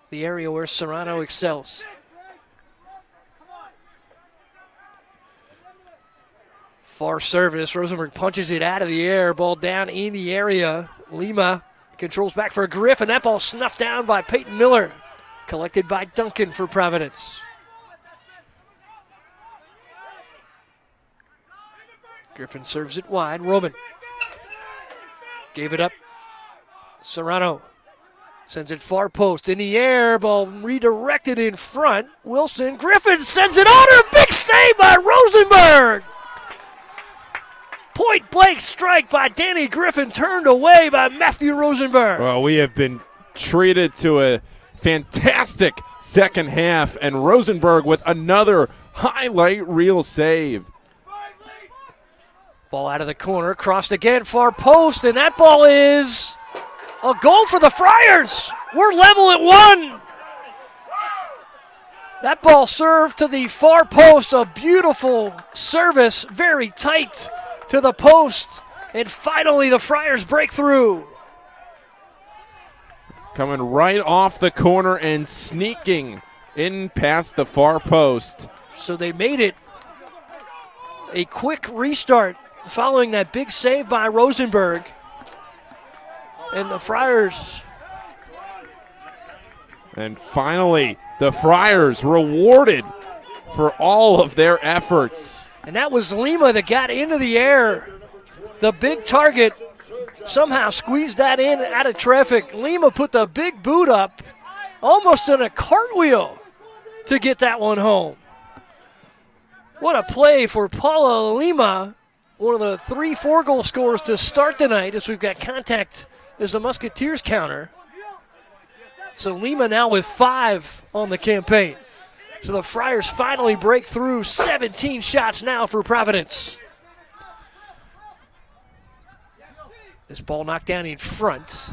the area where Serrano excels. Far service. Rosenberg punches it out of the air. Ball down in the area. Lima controls back for Griffin. That ball snuffed down by Peyton Miller. Collected by Duncan for Providence. Griffin serves it wide. Roman gave it up. Serrano sends it far post in the air. Ball redirected in front. Wilson. Griffin sends it under. Big save by Rosenberg. Point blank strike by Danny Griffin, turned away by Matthew Rosenberg. Well, we have been treated to a fantastic second half, and Rosenberg with another highlight reel save. Ball out of the corner, crossed again, far post, and that ball is a goal for the Friars. We're level at 1. That ball served to the far post, a beautiful service, very tight to the post, and finally the Friars break through. Coming right off the corner and sneaking in past the far post. So they made it a quick restart following that big save by Rosenberg. And the Friars. And finally, the Friars rewarded for all of their efforts. And that was Lima that got into the air. The big target somehow squeezed that in out of traffic. Lima put the big boot up, almost in a cartwheel, to get that one home. What a play for Paula Lima, one of the 3 4-goal scorers to start tonight, as we've got contact as the Musketeers counter. So Lima now with 5 on the campaign. So the Friars finally break through. 17 shots now for Providence. This ball knocked down in front.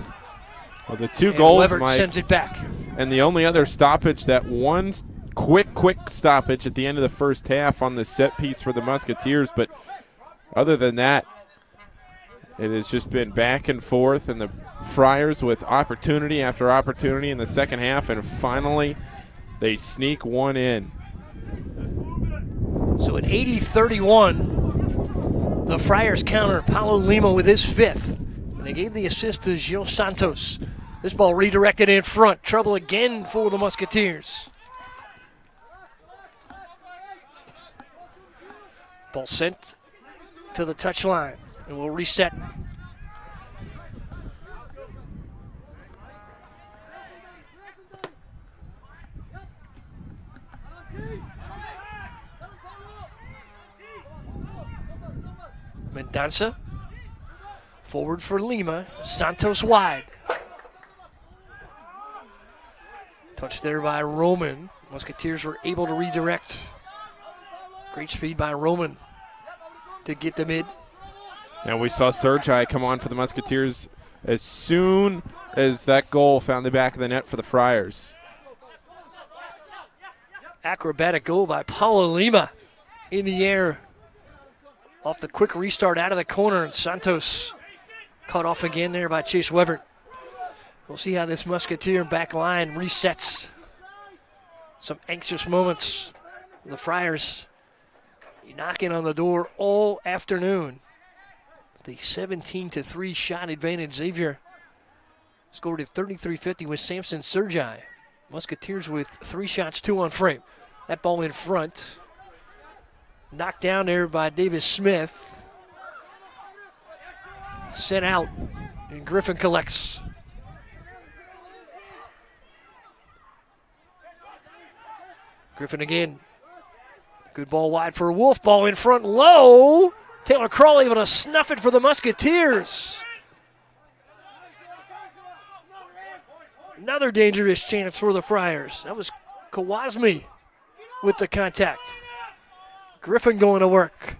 Well, the 2 goals, Levert Mike, sends it back. And the only other stoppage, that one quick stoppage at the end of the first half on the set piece for the Musketeers. But other than that, it has just been back and forth, and the Friars with opportunity after opportunity in the second half, and finally they sneak one in. So at 80-31, the Friars counter. Paulo Lima with his 5th. And they gave the assist to Gil Santos. This ball redirected in front. Trouble again for the Musketeers. Ball sent to the touchline. And we'll reset. Mendanza, forward for Lima, Santos wide. Touch there by Roman. Musketeers were able to redirect. Great speed by Roman to get the mid. And we saw Sergi come on for the Musketeers as soon as that goal found the back of the net for the Friars. Acrobatic goal by Paulo Lima in the air. Off the quick restart out of the corner, and Santos caught off again there by Chase Weber. We'll see how this Musketeer back line resets. Some anxious moments. The Friars knocking on the door all afternoon. The 17-3 shot advantage. Xavier scored at 33-50 with Samson Sergi. Musketeers with 3 shots, 2 on frame. That ball in front. Knocked down there by Davis Smith. Sent out, and Griffin collects. Griffin again. Good ball wide for Wolf. Ball in front low. Taylor Crawley able to snuff it for the Musketeers. Another dangerous chance for the Friars. That was Kawasmi with the contact. Griffin going to work.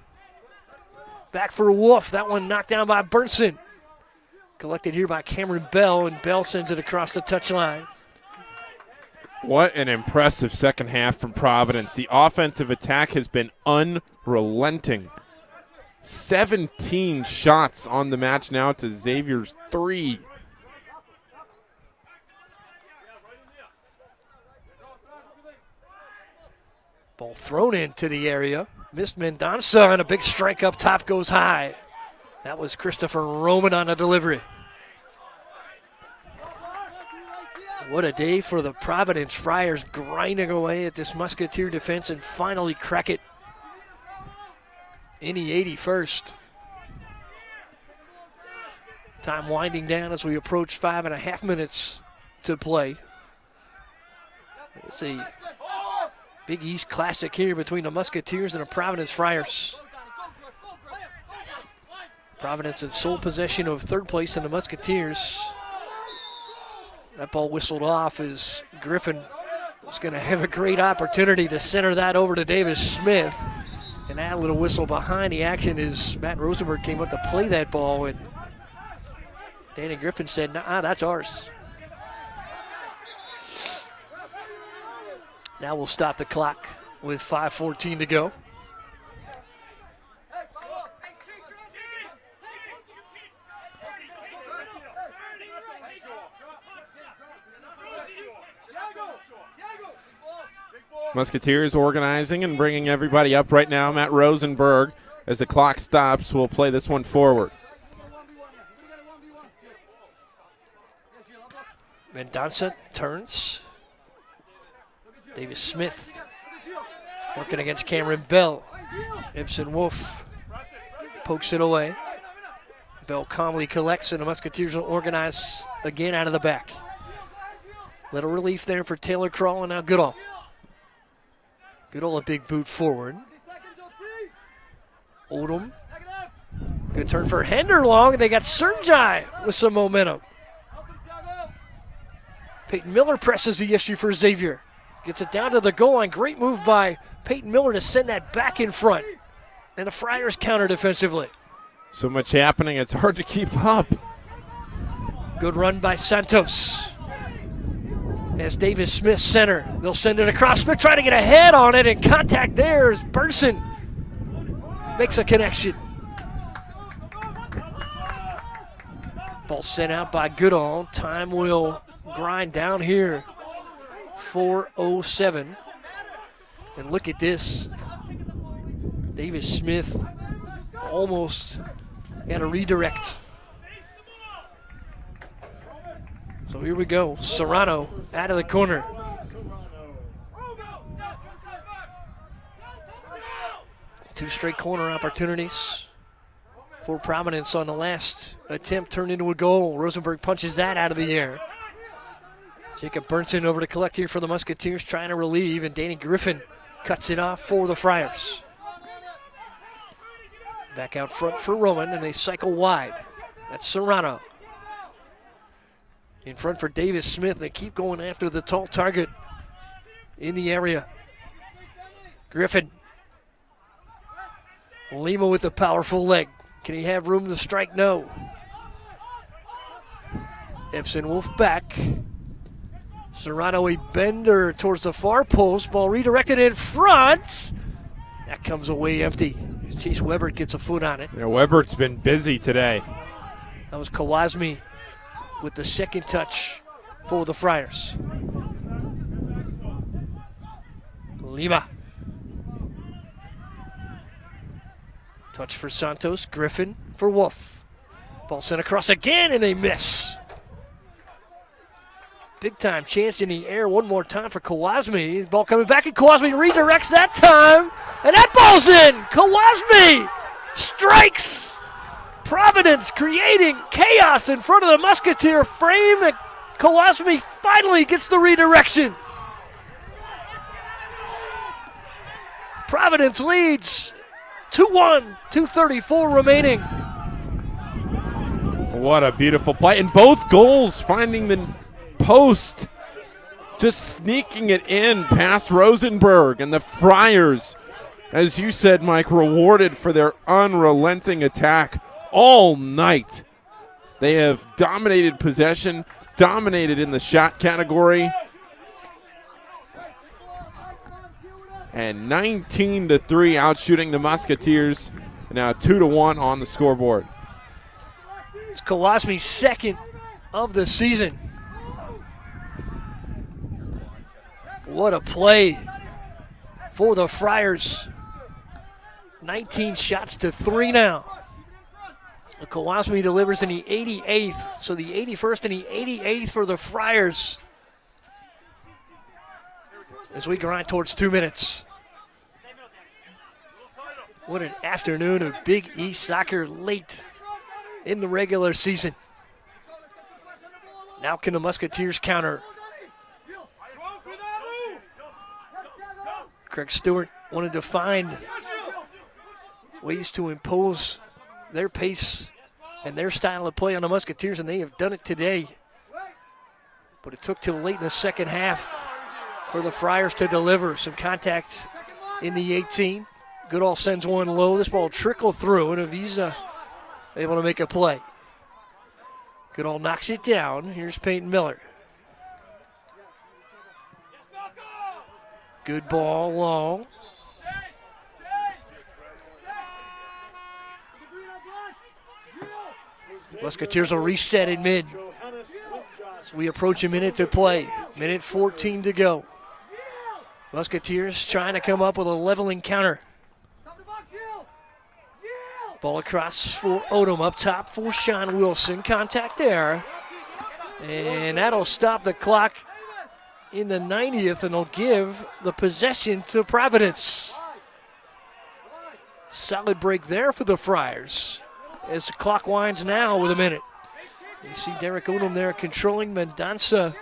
Back for Wolf. That one knocked down by Burnson. Collected here by Cameron Bell, and Bell sends it across the touchline. What an impressive second half from Providence. The offensive attack has been unrelenting. 17 shots on the match now to Xavier's 3. Ball thrown into the area. Missed Mendonça, and a big strike up top goes high. That was Christopher Roman on the delivery. What a day for the Providence Friars, grinding away at this Musketeer defense and finally crack it in the 81st. Time winding down as we approach 5.5 minutes to play. It's a Big East Classic here between the Musketeers and the Providence Friars. Providence in sole possession of third place, and the Musketeers. That ball whistled off as Griffin was going to have a great opportunity to center that over to Davis Smith. And that little whistle behind the action is Matt Rosenberg came up to play that ball, and Danny Griffin said, nah, that's ours. Now we'll stop the clock with 5:14 to go. Musketeers organizing and bringing everybody up right now. Matt Rosenberg, as the clock stops, will play this one forward. Mendonça turns. Davis Smith working against Cameron Bell. Ibsen Wolf pokes it away. Bell calmly collects, and the Musketeers will organize again out of the back. Little relief there for Taylor Crawl, and now Goodall. Goodall a big boot forward. Odom. Good turn for Henderlong. They got Sergi with some momentum. Peyton Miller presses the issue for Xavier. Gets it down to the goal line. Great move by Peyton Miller to send that back in front. And the Friars counter defensively. So much happening, it's hard to keep up. Good run by Santos. As Davis Smith center, they'll send it across. Smith trying to get a head on it, and contact there as Burson makes a connection. Ball sent out by Goodall. Time will grind down here. 4:07. And look at this. Davis Smith almost got a redirect. So here we go. Serrano out of the corner. Two straight corner opportunities for Providence on the last attempt turned into a goal. Rosenberg punches that out of the air. Jacob Burnson over to collect here for the Musketeers, trying to relieve, and Danny Griffin cuts it off for the Friars. Back out front for Roman, and they cycle wide. That's Serrano. In front for Davis Smith. They keep going after the tall target in the area. Griffin. Lima with the powerful leg. Can he have room to strike? No. Ibsen Wolf back. Serrano a bender towards the far post. Ball redirected in front. That comes away empty. Chase Webert gets a foot on it. Yeah, Webert's been busy today. That was Kawasmi with the second touch for the Friars. Lima. Touch for Santos. Griffin for Wolf. Ball sent across again, and they miss. Big time chance in the air one more time for Kawasmi. Ball coming back, and Kawasmi redirects that time. And that ball's in. Kawasmi strikes. Providence creating chaos in front of the Musketeer frame. And Kawasmi finally gets the redirection. Providence leads 2-1, 2:34 remaining. What a beautiful play. And both goals finding the post, just sneaking it in past Rosenberg. And the Friars, as you said, Mike, rewarded for their unrelenting attack all night. They have dominated possession, dominated in the shot category. And 19-3 outshooting the Musketeers. Now 2-1 on the scoreboard. It's Kowalski's second of the season. What a play for the Friars. 19 shots to 3 now. Kowalski delivers in the 88th, so the 81st and the 88th for the Friars. As we grind towards 2 minutes. What an afternoon of Big East soccer late in the regular season. Now can the Musketeers counter? Craig Stewart wanted to find ways to impose their pace and their style of play on the Musketeers, and they have done it today. But it took till late in the second half for the Friars to deliver. Some contact in the 18. Goodall sends one low. This ball trickled through, and Avisa able to make a play. Goodall knocks it down. Here's Peyton Miller. Good ball long. Musketeers will reset in mid. As we approach a minute to play. Minute 14 to go. Musketeers trying to come up with a leveling counter. Ball across for Odom, up top for Sean Wilson. Contact there. And that'll stop the clock in the 90th, and will give the possession to Providence. Solid break there for the Friars as the clock winds now with a minute. You see Derek Odom there controlling. Mendonça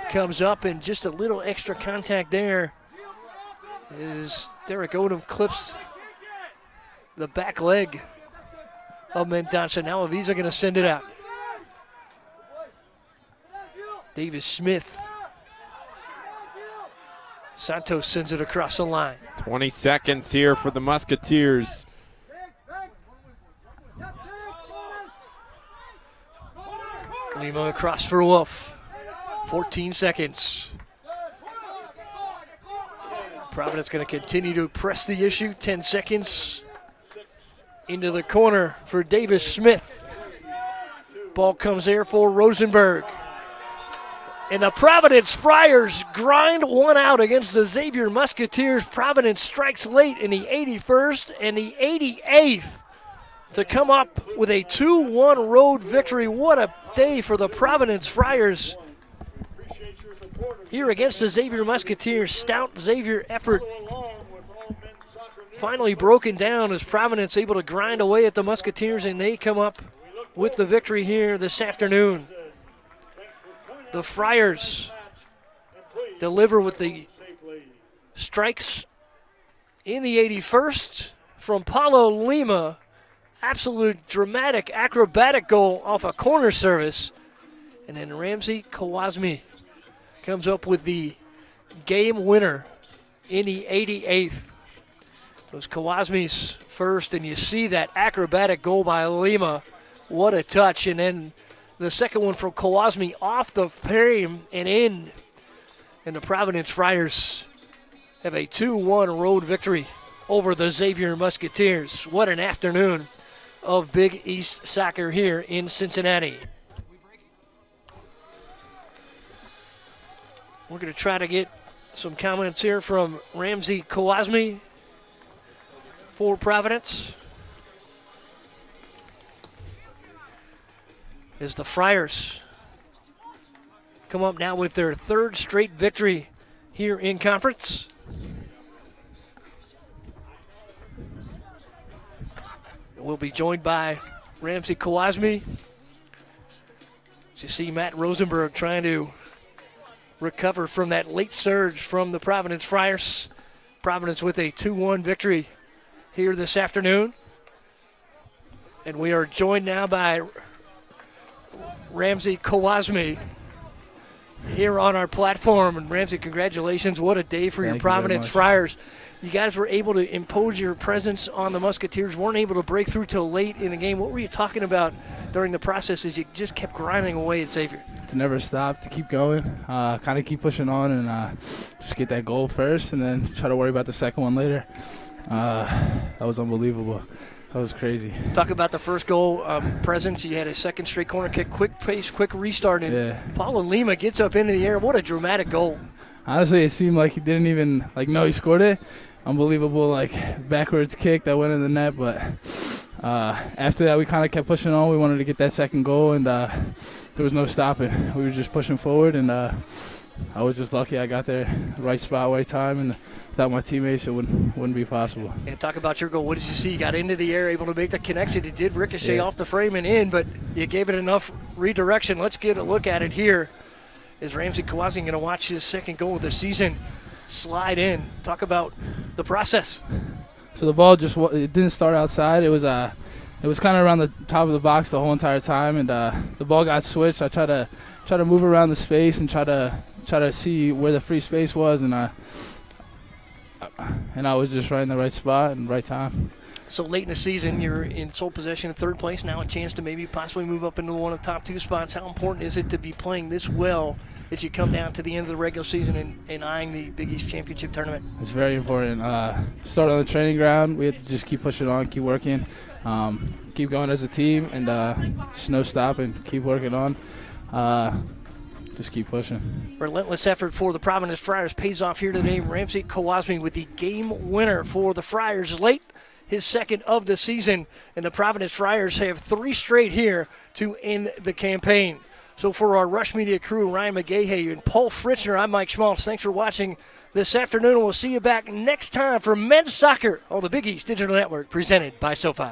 comes up, and just a little extra contact there as Derek Odom clips the back leg of Mendonça. Now Avisa going to send it out. Davis Smith. Santos sends it across the line. 20 seconds here for the Musketeers. Lima across for Wolf. 14 seconds. Providence going to continue to press the issue. 10 seconds. Into the corner for Davis Smith. Ball comes there for Rosenberg. And the Providence Friars grind one out against the Xavier Musketeers. Providence strikes late in the 81st and the 88th to come up with a 2-1 road victory. What a day for the Providence Friars here against the Xavier Musketeers. Stout Xavier effort finally broken down as Providence able to grind away at the Musketeers, and they come up with the victory here this afternoon. The Friars deliver with the strikes in the 81st from Paulo Lima. Absolute dramatic, acrobatic goal off a corner service. And then Ramsey Kowalski comes up with the game winner in the 88th. So it's Kowalski's first, and you see that acrobatic goal by Lima. What a touch. And then the second one from Kowalski off the frame and in. And the Providence Friars have a 2-1 road victory over the Xavier Musketeers. What an afternoon of Big East soccer here in Cincinnati. We're going to try to get some comments here from Ramsey Kowalski for Providence. As the Friars come up now with their third straight victory here in conference. We'll be joined by Ramsey Kowalski. As you see Matt Rosenberg trying to recover from that late surge from the Providence Friars. Providence with a 2-1 victory here this afternoon. And we are joined now by Ramsey Kowalski here on our platform. And Ramsey, congratulations. What a day for your Providence Friars. You guys were able to impose your presence on the Musketeers, weren't able to break through till late in the game. What were you talking about during the process as you just kept grinding away at Xavier? To never stop, to keep going, kind of keep pushing on and just get that goal first and then try to worry about the second one later. That was unbelievable. That was crazy. Talk about the first goal presence. You had a second straight corner kick, quick pace, quick restart, and Paulo Lima gets up into the air. What a dramatic goal. Honestly, it seemed like he didn't even know he scored it. Unbelievable, backwards kick that went in the net. But after that, we kind of kept pushing on. We wanted to get that second goal, and there was no stopping. We were just pushing forward, and I was just lucky I got there, right spot, right time, and without my teammates, it wouldn't be possible. And talk about your goal. What did you see? You got into the air, able to make the connection. It did ricochet off the frame and in, but you gave it enough redirection. Let's get a look at it here. Is Ramsey Kawasi going to watch his second goal of the season slide in? Talk about the process. So the ball it didn't start outside. It was kind of around the top of the box the whole entire time, and the ball got switched. I tried to move around the space and try to see where the free space was, and I was just right in the right spot and right time. So late in the season, you're in sole possession of third place. Now a chance to maybe possibly move up into one of the top two spots. How important is it to be playing this well as you come down to the end of the regular season and eyeing the Big East Championship tournament? It's very important. Start on the training ground. We have to just keep pushing on, keep working, keep going as a team, and just no stopping, keep working on. Just keep pushing. Relentless effort for the Providence Friars pays off here today. Ramsey Kawasmi with the game winner for the Friars late, his second of the season. And the Providence Friars have 3 straight here to end the campaign. So for our Rush Media crew, Ryan McGahey and Paul Fritzner, I'm Mike Schmaltz. Thanks for watching this afternoon. We'll see you back next time for men's soccer on the Big East Digital Network, presented by Sofi.